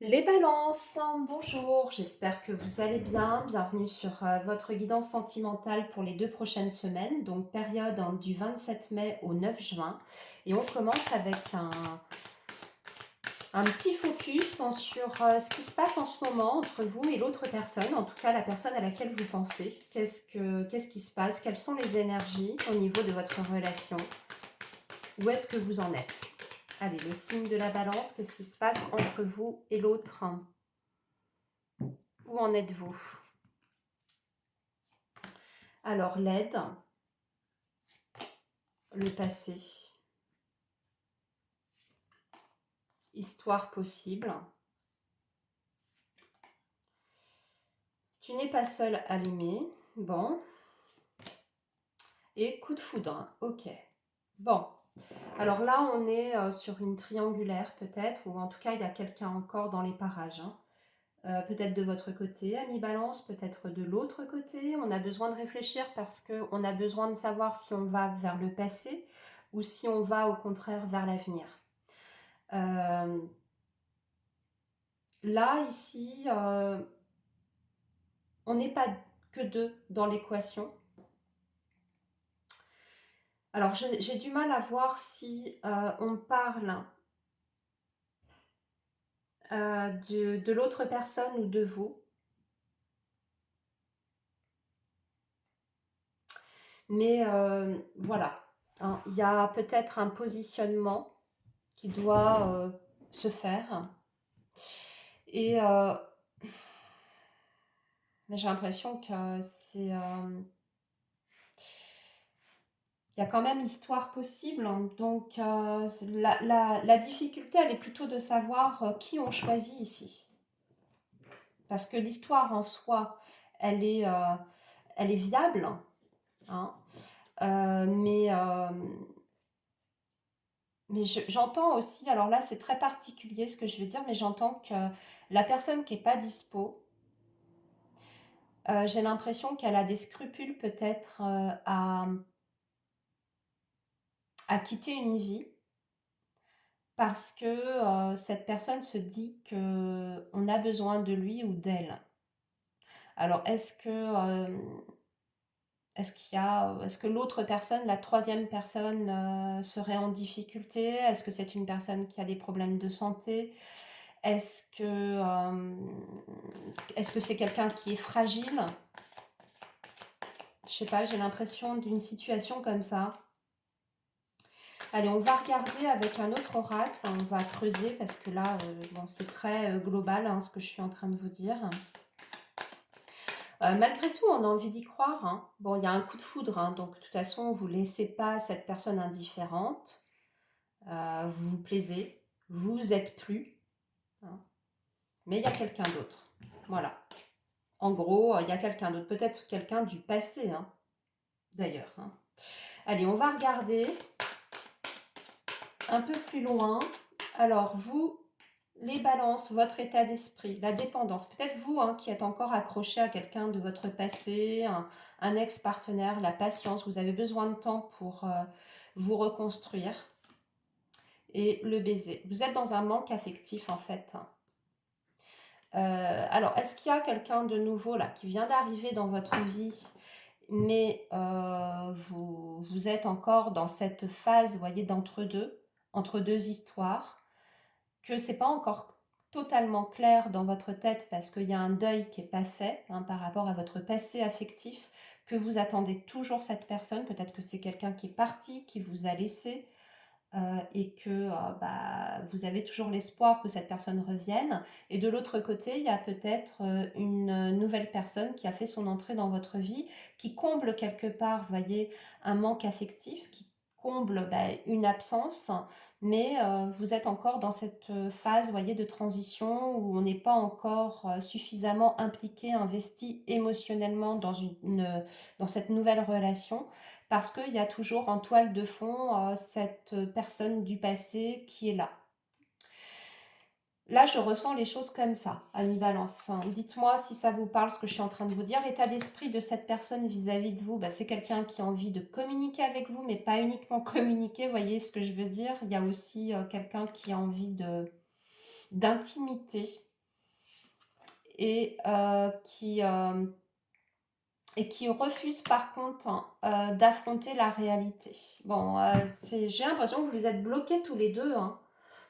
Les balances, bonjour, j'espère que vous allez bien. Bienvenue sur votre guidance sentimentale pour les 2 prochaines semaines, donc période du 27 mai au 9 juin. Et on commence avec un petit focus sur ce qui se passe en ce moment entre vous et l'autre personne, en tout cas la personne à laquelle vous pensez. Qu'est-ce qui se passe? Quelles sont les énergies au niveau de votre relation? Où est-ce que vous en êtes? Allez, le signe de la balance, qu'est-ce qui se passe entre vous et l'autre? Où en êtes-vous? Alors, l'aide, le passé, histoire possible. Tu n'es pas seul à l'aimer. Bon. Et coup de foudre. Ok. Bon. Alors là, on est sur une triangulaire peut-être, ou en tout cas, il y a quelqu'un encore dans les parages, hein. Peut-être de votre côté, ami Balance, peut-être de l'autre côté. On a besoin de réfléchir parce qu'on a besoin de savoir si on va vers le passé ou si on va au contraire vers l'avenir. Là, ici, on n'est pas que deux dans l'équation. Alors, j'ai du mal à voir si on parle de l'autre personne ou de vous. Mais voilà, hein, il y a peut-être un positionnement qui doit se faire. Et j'ai l'impression que c'est... il y a quand même histoire possible, hein. Donc la difficulté, elle est plutôt de savoir qui on choisit ici. Parce que l'histoire en soi, elle est, euh, elle est viable, hein. Mais j'entends aussi, alors là c'est très particulier ce que je vais dire, mais j'entends que la personne qui n'est pas dispo, j'ai l'impression qu'elle a des scrupules peut-être à quitter une vie parce que cette personne se dit qu'on a besoin de lui ou d'elle. Alors est-ce que l'autre personne, la troisième personne, serait en difficulté? Est-ce que c'est une personne qui a des problèmes de santé? Est-ce que c'est quelqu'un qui est fragile? Je sais pas, j'ai l'impression d'une situation comme ça. Allez, on va regarder avec un autre oracle, on va creuser parce que là, bon, c'est très global, hein, ce que je suis en train de vous dire. Malgré tout, on a envie d'y croire, hein. Bon, il y a un coup de foudre, hein, donc de toute façon, vous ne laissez pas cette personne indifférente. Vous vous plaisez, vous êtes plus, hein, mais il y a quelqu'un d'autre. Voilà. En gros, il y a quelqu'un d'autre, peut-être quelqu'un du passé, hein, d'ailleurs, hein. Allez, on va regarder un peu plus loin. Alors, vous, les balances, votre état d'esprit, la dépendance, peut-être vous, hein, qui êtes encore accroché à quelqu'un de votre passé, un ex-partenaire, la patience, vous avez besoin de temps pour vous reconstruire. Et le baiser. Vous êtes dans un manque affectif en fait. Alors, est-ce qu'il y a quelqu'un de nouveau là qui vient d'arriver dans votre vie, mais vous êtes encore dans cette phase, vous voyez, d'entre-deux, entre deux histoires, que c'est pas encore totalement clair dans votre tête parce qu'il y a un deuil qui n'est pas fait hein, par rapport à votre passé affectif, que vous attendez toujours cette personne, peut-être que c'est quelqu'un qui est parti, qui vous a laissé, et que bah, vous avez toujours l'espoir que cette personne revienne. Et de l'autre côté, il y a peut-être une nouvelle personne qui a fait son entrée dans votre vie, qui comble quelque part, vous voyez, un manque affectif, qui comble bah, une absence, mais vous êtes encore dans cette phase, vous voyez, de transition où on n'est pas encore suffisamment impliqué, investi émotionnellement dans cette nouvelle relation parce qu'il y a toujours en toile de fond cette personne du passé qui est là. Là, je ressens les choses comme ça, à une balance. Dites-moi si ça vous parle, ce que je suis en train de vous dire. L'état d'esprit de cette personne vis-à-vis de vous, bah, c'est quelqu'un qui a envie de communiquer avec vous, mais pas uniquement communiquer, vous voyez ce que je veux dire. Il y a aussi quelqu'un qui a envie d'intimité et qui refuse par contre d'affronter la réalité. Bon, j'ai l'impression que vous êtes bloqués tous les deux. Hein.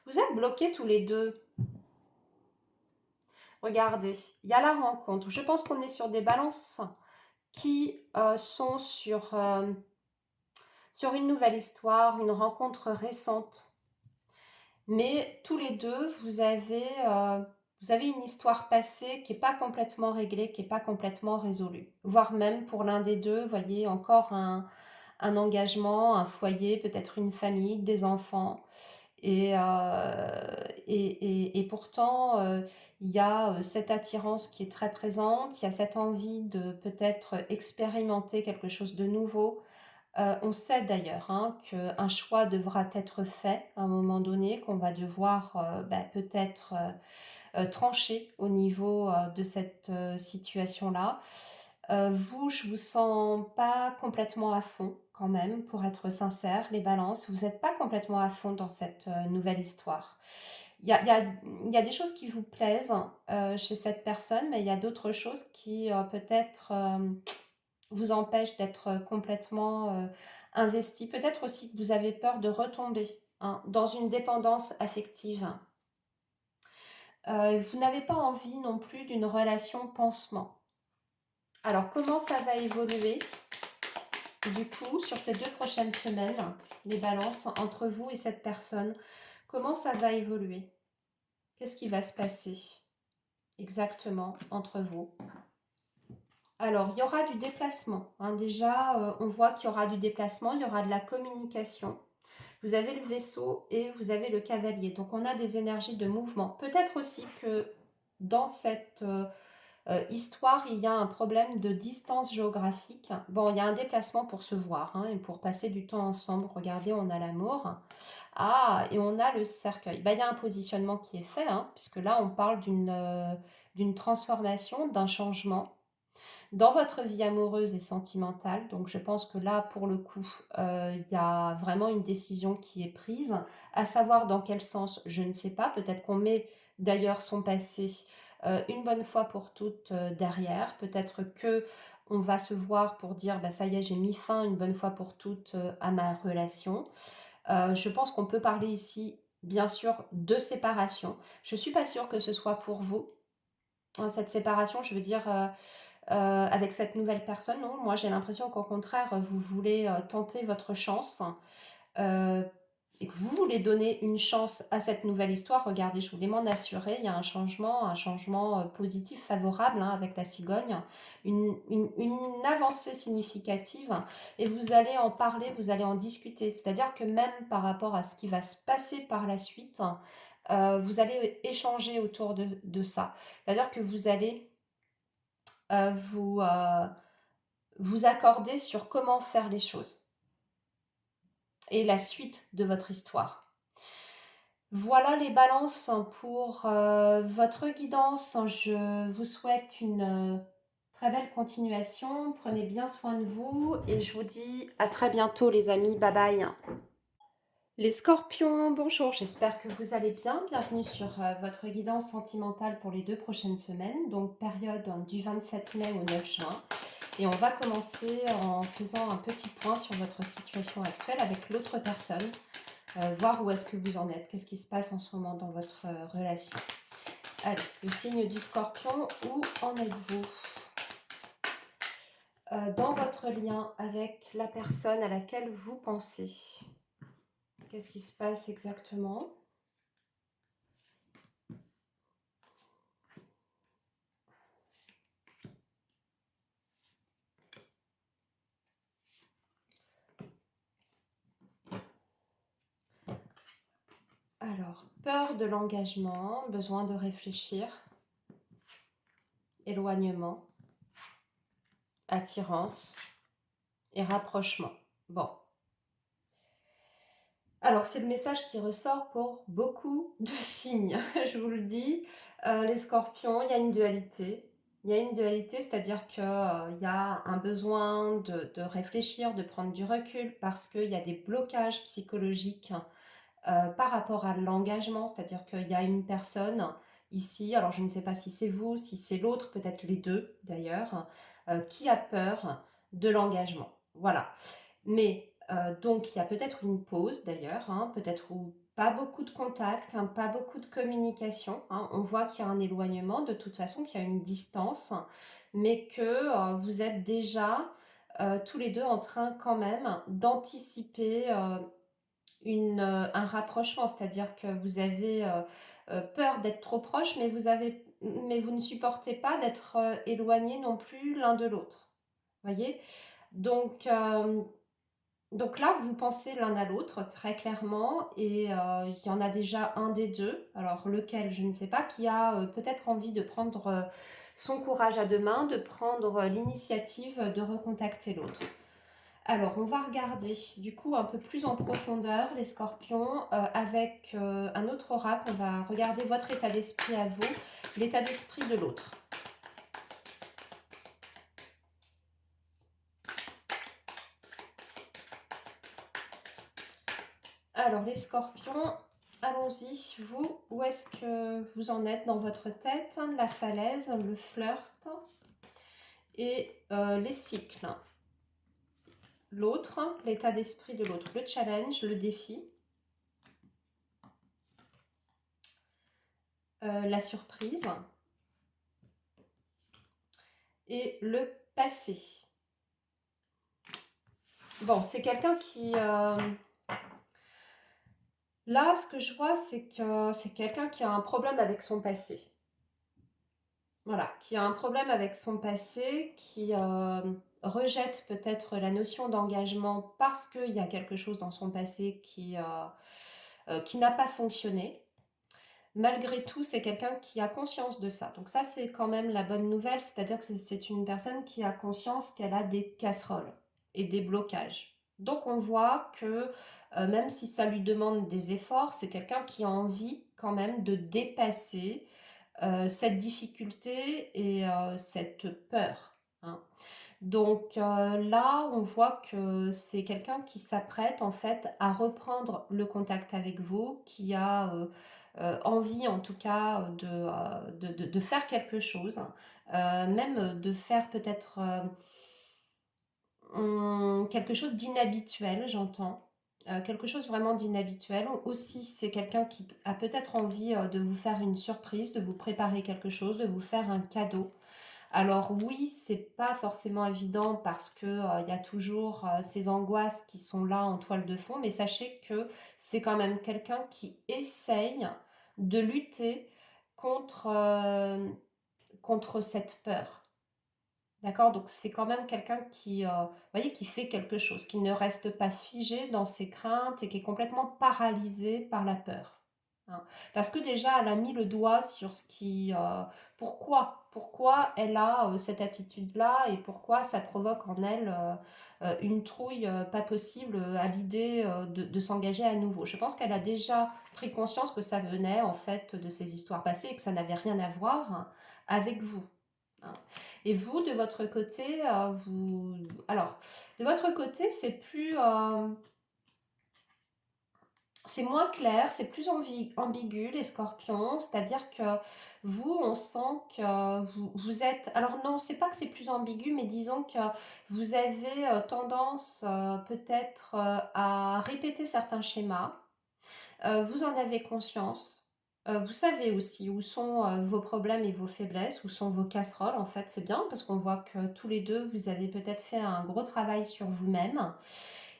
Vous êtes bloqués tous les deux. Regardez, il y a la rencontre. Je pense qu'on est sur des balances qui sont sur une nouvelle histoire, une rencontre récente. Mais tous les deux, vous avez une histoire passée qui n'est pas complètement réglée, qui n'est pas complètement résolue. Voire même pour l'un des deux, vous voyez, encore un engagement, un foyer, peut-être une famille, des enfants. Et pourtant, il y a cette attirance qui est très présente, il y a cette envie de peut-être expérimenter quelque chose de nouveau. On sait d'ailleurs hein, qu'un choix devra être fait à un moment donné, qu'on va devoir peut-être trancher au niveau de cette situation-là. Vous, je vous sens pas complètement à fond quand même, pour être sincère, les balances. Vous n'êtes pas complètement à fond dans cette nouvelle histoire. Il y a des choses qui vous plaisent chez cette personne, mais il y a d'autres choses qui peut-être vous empêchent d'être complètement investi. Peut-être aussi que vous avez peur de retomber hein, dans une dépendance affective. Vous n'avez pas envie non plus d'une relation pansement. Alors, comment ça va évoluer du coup sur ces 2 prochaines semaines, les balances entre vous et cette personne? Comment ça va évoluer? Qu'est-ce qui va se passer exactement entre vous? Alors, il y aura du déplacement. Hein. Déjà, on voit qu'il y aura du déplacement, il y aura de la communication. Vous avez le vaisseau et vous avez le cavalier. Donc, on a des énergies de mouvement. Peut-être aussi que dans cette histoire, il y a un problème de distance géographique. Bon, il y a un déplacement pour se voir hein, et pour passer du temps ensemble. Regardez, on a l'amour. Ah, et on a le cercueil. Ben, il y a un positionnement qui est fait, hein, puisque là, on parle d'une transformation, d'un changement dans votre vie amoureuse et sentimentale. Donc, je pense que là, pour le coup, il y a vraiment une décision qui est prise. À savoir dans quel sens, je ne sais pas. Peut-être qu'on met d'ailleurs son passé une bonne fois pour toutes derrière. Peut-être que on va se voir pour dire bah, ça y est, j'ai mis fin une bonne fois pour toutes à ma relation. Je pense qu'on peut parler ici, bien sûr, de séparation. Je ne suis pas sûre que ce soit pour vous. Hein, cette séparation, je veux dire, avec cette nouvelle personne, non, moi j'ai l'impression qu'au contraire, vous voulez tenter votre chance et que vous voulez donner une chance à cette nouvelle histoire. Regardez, je voulais m'en assurer, il y a un changement positif, favorable hein, avec la cigogne, une avancée significative et vous allez en parler, vous allez en discuter. C'est-à-dire que même par rapport à ce qui va se passer par la suite, vous allez échanger autour de ça. C'est-à-dire que vous allez vous accorder sur comment faire les choses et la suite de votre histoire. Voilà les balances pour votre guidance. Je vous souhaite une très belle continuation. Prenez bien soin de vous et je vous dis à très bientôt les amis. Bye bye. Les scorpions, bonjour, j'espère que vous allez bien. Bienvenue sur votre guidance sentimentale pour les 2 prochaines semaines, donc période du 27 mai au 9 juin. Et on va commencer en faisant un petit point sur votre situation actuelle avec l'autre personne. voir où est-ce que vous en êtes, qu'est-ce qui se passe en ce moment dans votre relation. Allez, le signe du Scorpion, où en êtes-vous dans votre lien avec la personne à laquelle vous pensez? Qu'est-ce qui se passe exactement? Alors, peur de l'engagement, besoin de réfléchir, éloignement, attirance et rapprochement. Bon. Alors, c'est le message qui ressort pour beaucoup de signes, je vous le dis. Les scorpions, il y a une dualité. Il y a une dualité, c'est-à-dire qu'il y a un besoin de réfléchir, de prendre du recul, parce qu'il y a des blocages psychologiques par rapport à l'engagement, c'est-à-dire qu'il y a une personne ici, alors je ne sais pas si c'est vous, si c'est l'autre, peut-être les deux d'ailleurs, qui a peur de l'engagement. Voilà. Mais donc il y a peut-être une pause d'ailleurs, hein, peut-être où pas beaucoup de contact, hein, pas beaucoup de communication. Hein. On voit qu'il y a un éloignement, de toute façon, qu'il y a une distance, mais que vous êtes déjà tous les deux en train quand même d'anticiper un rapprochement, c'est-à-dire que vous avez peur d'être trop proche, mais vous ne supportez pas d'être éloignés non plus l'un de l'autre. Voyez? Donc, donc là, vous pensez l'un à l'autre très clairement, et il y en a déjà un des deux, alors lequel, je ne sais pas, qui a peut-être envie de prendre son courage à deux mains, de prendre l'initiative de recontacter l'autre. Alors, on va regarder du coup un peu plus en profondeur les scorpions avec un autre oracle. On va regarder votre état d'esprit à vous, l'état d'esprit de l'autre. Alors, les scorpions, allons-y. Vous, où est-ce que vous en êtes dans votre tête? La falaise, le flirt et les cycles. L'autre, l'état d'esprit de l'autre, le challenge, le défi, la surprise et le passé. Bon, c'est quelqu'un qui... là, ce que je vois, c'est que c'est quelqu'un qui a un problème avec son passé. Voilà, qui a un problème avec son passé, qui rejette peut-être la notion d'engagement parce qu'il y a quelque chose dans son passé qui n'a pas fonctionné. Malgré tout, c'est quelqu'un qui a conscience de ça. Donc ça, c'est quand même la bonne nouvelle, c'est-à-dire que c'est une personne qui a conscience qu'elle a des casseroles et des blocages. Donc on voit que même si ça lui demande des efforts, c'est quelqu'un qui a envie quand même de dépasser cette difficulté et cette peur. Hein. Donc là, on voit que c'est quelqu'un qui s'apprête en fait à reprendre le contact avec vous, qui a envie en tout cas de faire quelque chose, même de faire peut-être quelque chose d'inhabituel, j'entends. Quelque chose vraiment d'inhabituel. Aussi, c'est quelqu'un qui a peut-être envie de vous faire une surprise, de vous préparer quelque chose, de vous faire un cadeau. Alors oui, c'est pas forcément évident parce que il y a toujours ces angoisses qui sont là en toile de fond, mais sachez que c'est quand même quelqu'un qui essaye de lutter contre, contre cette peur. D'accord? Donc c'est quand même quelqu'un qui, voyez, qui fait quelque chose, qui ne reste pas figé dans ses craintes et qui est complètement paralysé par la peur. Hein. Parce que déjà, elle a mis le doigt sur ce qui, pourquoi elle a cette attitude-là et pourquoi ça provoque en elle une trouille pas possible à l'idée de s'engager à nouveau. Je pense qu'elle a déjà pris conscience que ça venait en fait de ses histoires passées et que ça n'avait rien à voir avec vous. Hein. Et vous, de votre côté, alors, de votre côté, c'est moins clair, c'est plus ambigu, les scorpions, c'est-à-dire que vous, on sent que vous êtes... Alors non, c'est pas que c'est plus ambigu, mais disons que vous avez tendance peut-être à répéter certains schémas, Vous en avez conscience. Vous savez aussi où sont vos problèmes et vos faiblesses, où sont vos casseroles en fait. C'est bien parce qu'on voit que tous les deux, vous avez peut-être fait un gros travail sur vous-même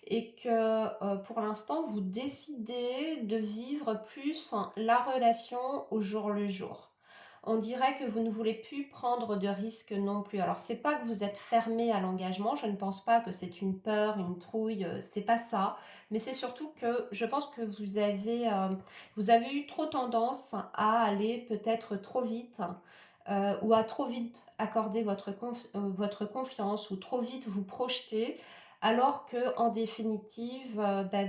et que pour l'instant, vous décidez de vivre plus la relation au jour le jour. On dirait que vous ne voulez plus prendre de risques non plus. Alors, c'est pas que vous êtes fermé à l'engagement, je ne pense pas que c'est une peur, une trouille, c'est pas ça. Mais c'est surtout que je pense que vous avez eu trop tendance à aller peut-être trop vite. Ou à trop vite accorder votre confiance ou trop vite vous projeter alors que en définitive,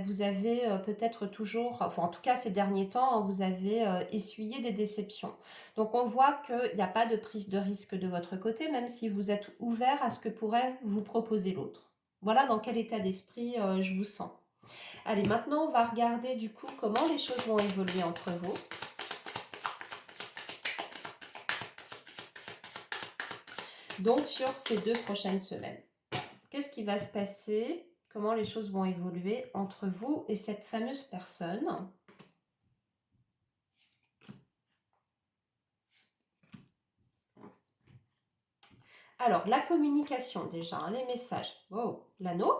vous avez peut-être toujours, enfin en tout cas ces derniers temps, vous avez essuyé des déceptions. Donc on voit qu'il n'y a pas de prise de risque de votre côté, même si vous êtes ouvert à ce que pourrait vous proposer l'autre. Voilà dans quel état d'esprit je vous sens. Allez, maintenant on va regarder du coup comment les choses vont évoluer entre vous. Donc sur ces 2 prochaines semaines. Qu'est-ce qui va se passer? Comment les choses vont évoluer entre vous et cette fameuse personne? Alors, la communication déjà, hein, les messages. Wow, l'anneau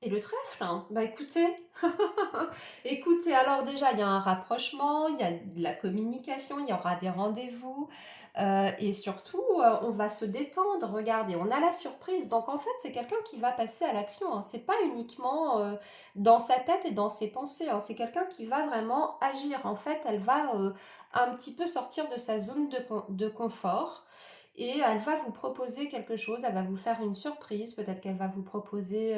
et le trèfle, hein. Bah écoutez, écoutez, alors déjà, il y a un rapprochement, il y a de la communication, il y aura des rendez-vous, et surtout, on va se détendre. Regardez, on a la surprise. Donc en fait, c'est quelqu'un qui va passer à l'action, hein. C'est pas uniquement dans sa tête et dans ses pensées, hein. C'est quelqu'un qui va vraiment agir. En fait, elle va un petit peu sortir de sa zone de confort. Et elle va vous proposer quelque chose, elle va vous faire une surprise, peut-être qu'elle va vous proposer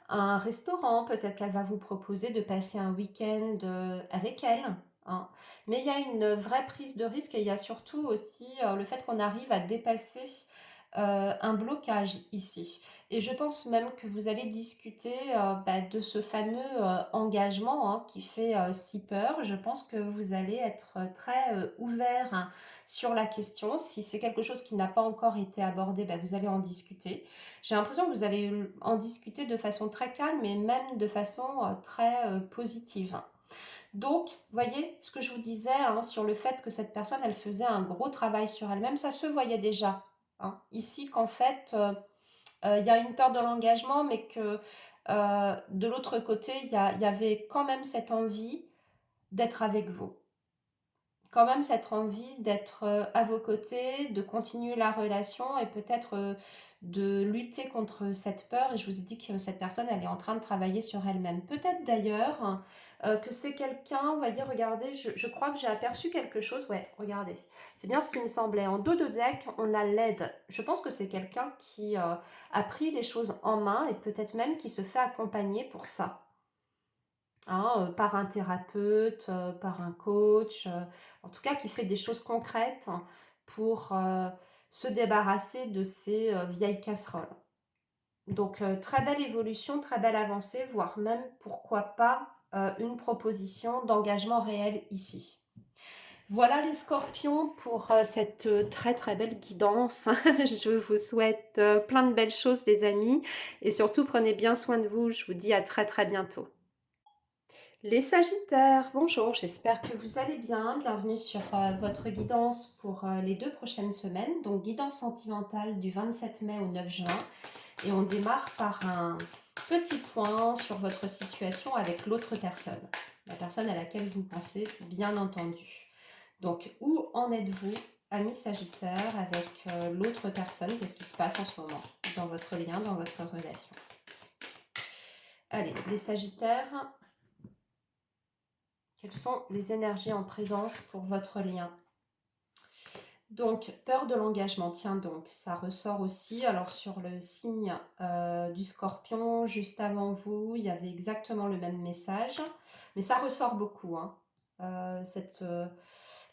un restaurant, peut-être qu'elle va vous proposer de passer un week-end avec elle, hein. Mais il y a une vraie prise de risque et il y a surtout aussi le fait qu'on arrive à dépasser un blocage ici. Et je pense même que vous allez discuter de ce fameux engagement qui fait si peur. Je pense que vous allez être très ouvert sur la question. Si c'est quelque chose qui n'a pas encore été abordé, vous allez en discuter. J'ai l'impression que vous allez en discuter de façon très calme et même de façon très positive. Donc, voyez ce que je vous disais sur le fait que cette personne, elle faisait un gros travail sur elle-même, ça se voyait déjà, hein. Ici, qu'en fait, il y a une peur de l'engagement, mais que de l'autre côté, il y avait quand même cette envie d'être avec vous, quand même cette envie d'être à vos côtés, de continuer la relation et peut-être de lutter contre cette peur. Et je vous ai dit que cette personne, elle est en train de travailler sur elle-même. Peut-être d'ailleurs que c'est quelqu'un, on va dire, regardez, je crois que j'ai aperçu quelque chose. Ouais, regardez, c'est bien ce qui me semblait. En dos de deck, on a l'aide. Je pense que c'est quelqu'un qui a pris les choses en main et peut-être même qui se fait accompagner pour ça, hein, par un thérapeute, par un coach, en tout cas qui fait des choses concrètes pour se débarrasser de ces vieilles casseroles. Donc très belle évolution, très belle avancée, voire même pourquoi pas une proposition d'engagement réel ici. Voilà les scorpions pour cette très très belle guidance. Je vous souhaite plein de belles choses les amis et surtout prenez bien soin de vous. Je vous dis à très très bientôt. Les Sagittaires, bonjour, j'espère que vous allez bien. Bienvenue sur votre guidance pour les 2 prochaines semaines. Donc guidance sentimentale du 27 mai au 9 juin. Et on démarre par un petit point sur votre situation avec l'autre personne. La personne à laquelle vous pensez, bien entendu. Donc où en êtes-vous, amis Sagittaire, avec l'autre personne? Qu'est-ce qui se passe en ce moment dans votre lien, dans votre relation? Allez, les Sagittaires, quelles sont les énergies en présence pour votre lien? Donc, peur de l'engagement, tiens donc, ça ressort aussi. Alors, sur le signe du Scorpion, juste avant vous, il y avait exactement le même message. Mais ça ressort beaucoup, hein.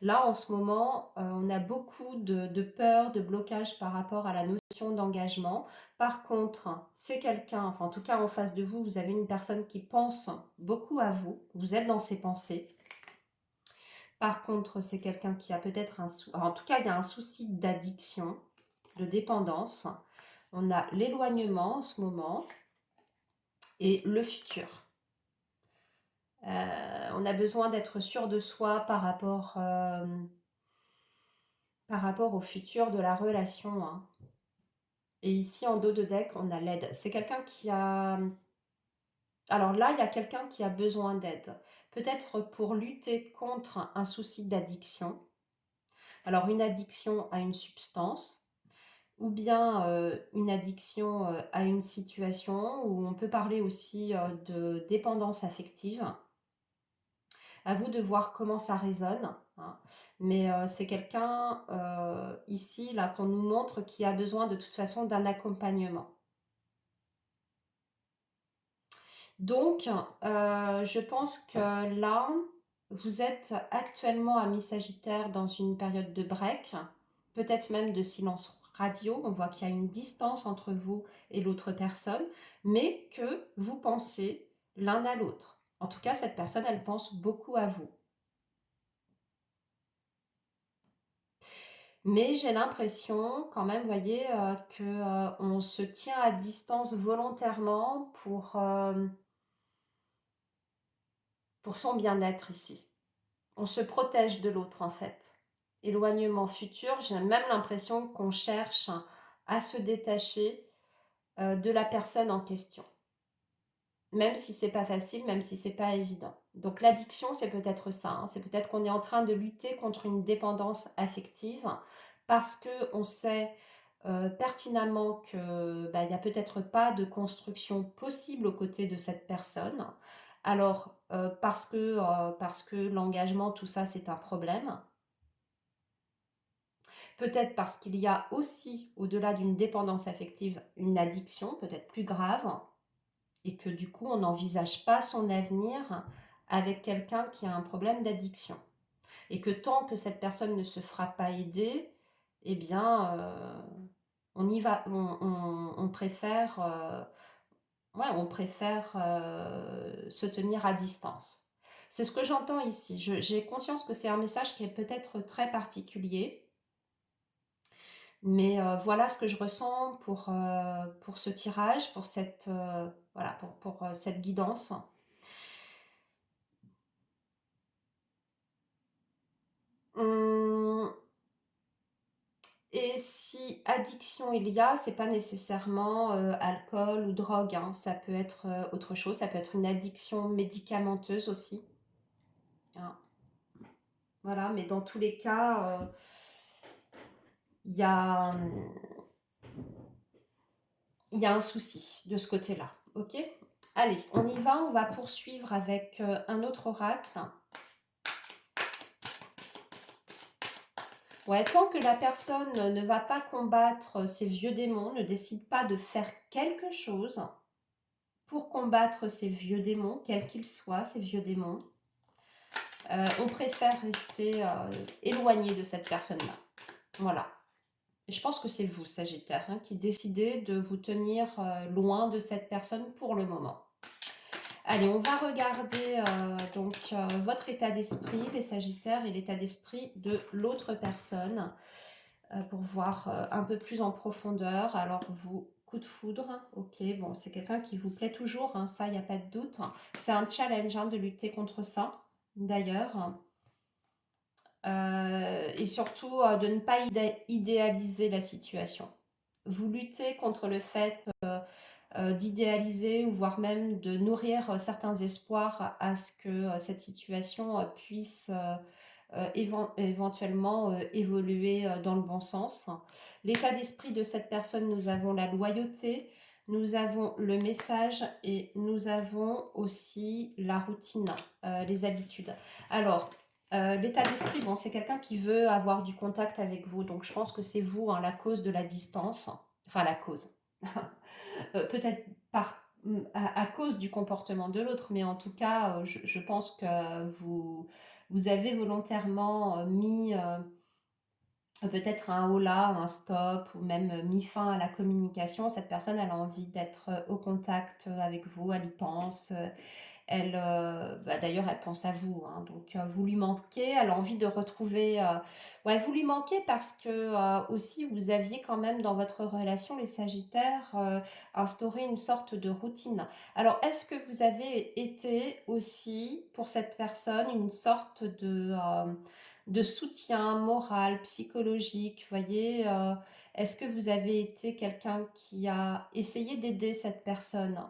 Là, en ce moment, on a beaucoup de peur, de blocage par rapport à la notion d'engagement. Par contre, c'est quelqu'un, enfin en tout cas en face de vous, vous avez une personne qui pense beaucoup à vous. Vous êtes dans ses pensées. Par contre, c'est quelqu'un qui a peut-être en tout cas, il y a un souci d'addiction, de dépendance. On a l'éloignement en ce moment et le futur. On a besoin d'être sûr de soi par rapport au futur de la relation, hein. Et ici, en dos de deck, on a l'aide. C'est quelqu'un qui a... Alors là, il y a quelqu'un qui a besoin d'aide. Peut-être pour lutter contre un souci d'addiction. Alors une addiction à une substance, ou bien une addiction à une situation, où on peut parler aussi de dépendance affective. À vous de voir comment ça résonne, hein. Mais c'est quelqu'un ici, là, qu'on nous montre qui a besoin de toute façon d'un accompagnement. Donc, je pense que là, vous êtes actuellement, amis Sagittaire, dans une période de break, peut-être même de silence radio. On voit qu'il y a une distance entre vous et l'autre personne, mais que vous pensez l'un à l'autre. En tout cas, cette personne, elle pense beaucoup à vous. Mais j'ai l'impression quand même, vous voyez, que on se tient à distance volontairement pour son bien-être ici. On se protège de l'autre en fait. Éloignement futur, j'ai même l'impression qu'on cherche à se détacher de la personne en question. Même si c'est pas facile, même si c'est pas évident. Donc l'addiction, c'est peut-être ça, hein. C'est peut-être qu'on est en train de lutter contre une dépendance affective parce qu'on sait pertinemment qu'il n'y a peut-être pas de construction possible aux côtés de cette personne. Alors, parce que l'engagement, tout ça, c'est un problème. Peut-être parce qu'il y a aussi, au-delà d'une dépendance affective, une addiction, peut-être plus grave, et que du coup, on n'envisage pas son avenir avec quelqu'un qui a un problème d'addiction. Et que tant que cette personne ne se fera pas aider, eh bien, on y va, on préfère, ouais, on préfère se tenir à distance. C'est ce que j'entends ici. J'ai conscience que c'est un message qui est peut-être très particulier, mais voilà ce que je ressens pour ce tirage, pour cette, voilà, pour cette guidance. Hum, Et si addiction il y a, c'est pas nécessairement alcool ou drogue, hein. Ça peut être autre chose, ça peut être une addiction médicamenteuse aussi, hein. Voilà, mais dans tous les cas, il y a, il y a un souci de ce côté-là. Ok? Allez, on y va, on va poursuivre avec un autre oracle. Ouais, tant que la personne ne va pas combattre ses vieux démons, ne décide pas de faire quelque chose pour combattre ces vieux démons, quels qu'ils soient, ces vieux démons, on préfère rester éloigné de cette personne-là. Voilà. Et je pense que c'est vous, Sagittaire, hein, qui décidez de vous tenir loin de cette personne pour le moment. Allez, on va regarder votre état d'esprit, les Sagittaires, et l'état d'esprit de l'autre personne pour voir un peu plus en profondeur. Alors, vous, coup de foudre, ok, bon, c'est quelqu'un qui vous plaît toujours, hein, ça, il n'y a pas de doute. C'est un challenge hein, de lutter contre ça, d'ailleurs. Et surtout de ne pas idéaliser la situation. Vous luttez contre le fait d'idéaliser ou voire même de nourrir certains espoirs à ce que cette situation puisse éventuellement évoluer dans le bon sens. L'état d'esprit de cette personne, nous avons la loyauté, nous avons le message et nous avons aussi la routine, les habitudes. Alors, l'état d'esprit, bon, c'est quelqu'un qui veut avoir du contact avec vous, donc je pense que c'est vous, hein, la cause de la distance, enfin la cause. Peut-être à cause du comportement de l'autre, mais en tout cas, je pense que vous avez volontairement mis peut-être un holà, un stop, ou même mis fin à la communication. Cette personne, elle a envie d'être au contact avec vous, elle y pense, D'ailleurs, elle pense à vous, hein, donc vous lui manquez, elle a envie de retrouver... ouais, vous lui manquez parce que aussi, vous aviez quand même dans votre relation, les Sagittaires, instauré une sorte de routine. Alors, est-ce que vous avez été aussi, pour cette personne, une sorte de soutien moral, psychologique, voyez, est-ce que vous avez été quelqu'un qui a essayé d'aider cette personne,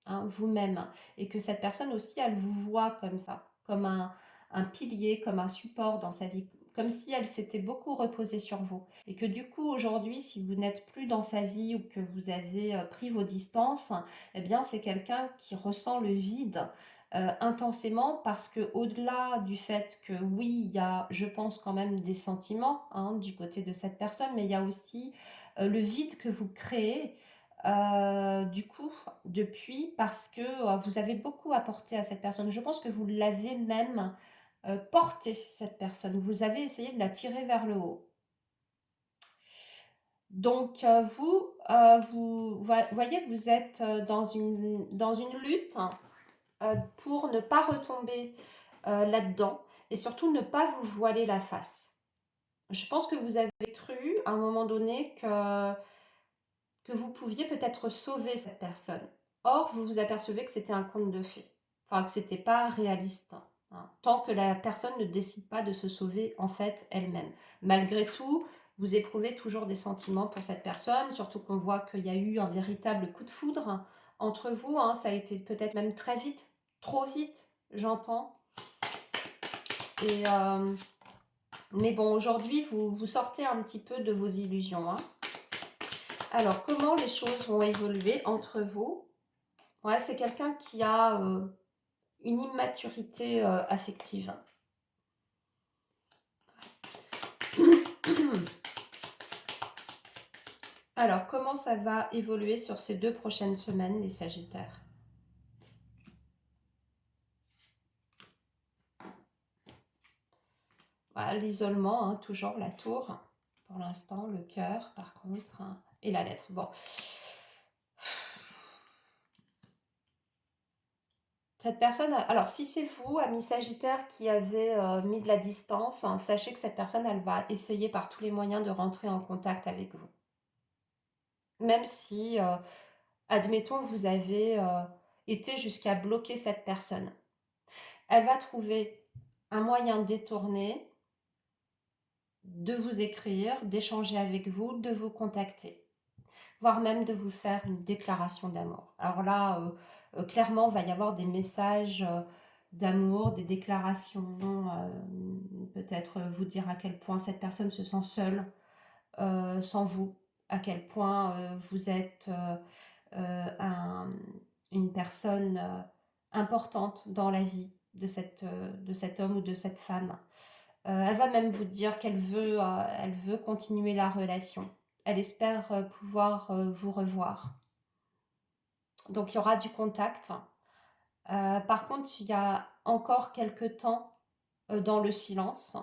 hein, vous-même, et que cette personne aussi, elle vous voit comme ça, comme un pilier, comme un support dans sa vie, comme si elle s'était beaucoup reposée sur vous. Et que du coup, aujourd'hui, si vous n'êtes plus dans sa vie ou que vous avez pris vos distances, eh bien, c'est quelqu'un qui ressent le vide intensément parce que au-delà du fait que oui, il y a, je pense quand même des sentiments hein, du côté de cette personne, mais il y a aussi le vide que vous créez du coup depuis parce que vous avez beaucoup apporté à cette personne. Je pense que vous l'avez même porté cette personne. Vous avez essayé de la tirer vers le haut. Donc vous voyez, vous êtes dans une lutte pour ne pas retomber là-dedans et surtout ne pas vous voiler la face. Je pense que vous avez cru à un moment donné que vous pouviez peut-être sauver cette personne. Or, vous vous apercevez que c'était un conte de fées, enfin que c'était pas réaliste, hein, tant que la personne ne décide pas de se sauver en fait elle-même. Malgré tout, vous éprouvez toujours des sentiments pour cette personne, surtout qu'on voit qu'il y a eu un véritable coup de foudre entre vous, hein, ça a été peut-être même très vite, trop vite, j'entends. Et mais bon, aujourd'hui, vous sortez un petit peu de vos illusions, hein. Alors, comment les choses vont évoluer entre vous? Ouais, c'est quelqu'un qui a une immaturité affective. Alors, comment ça va évoluer sur ces 2 prochaines semaines, les Sagittaires? Voilà, l'isolement, hein, toujours la tour, pour l'instant, le cœur, par contre, hein, et la lettre. Bon. Cette personne, alors si c'est vous, ami Sagittaire, qui avez mis de la distance, hein, sachez que cette personne, elle va essayer par tous les moyens de rentrer en contact avec vous. Même si, admettons, vous avez été jusqu'à bloquer cette personne. Elle va trouver un moyen détourné de vous écrire, d'échanger avec vous, de vous contacter, voire même de vous faire une déclaration d'amour. Alors là, clairement, il va y avoir des messages d'amour, des déclarations, peut-être vous dire à quel point cette personne se sent seule sans vous, à quel point vous êtes une personne importante dans la vie de cet homme ou de cette femme. Elle va même vous dire elle veut continuer la relation. Elle espère pouvoir vous revoir. Donc il y aura du contact. Par contre, il y a encore quelques temps dans le silence.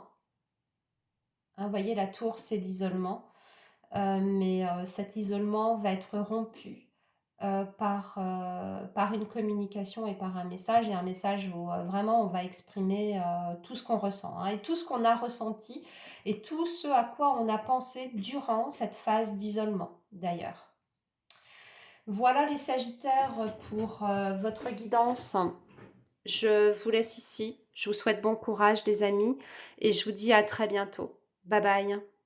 Hein, vous voyez, la tour, c'est l'isolement. Mais cet isolement va être rompu par une communication et par un message où vraiment on va exprimer tout ce qu'on ressent hein, et tout ce qu'on a ressenti et tout ce à quoi on a pensé durant cette phase d'isolement d'ailleurs. Voilà les Sagittaires pour votre guidance. Je vous laisse ici. Je vous souhaite bon courage les amis et je vous dis à très bientôt. Bye bye.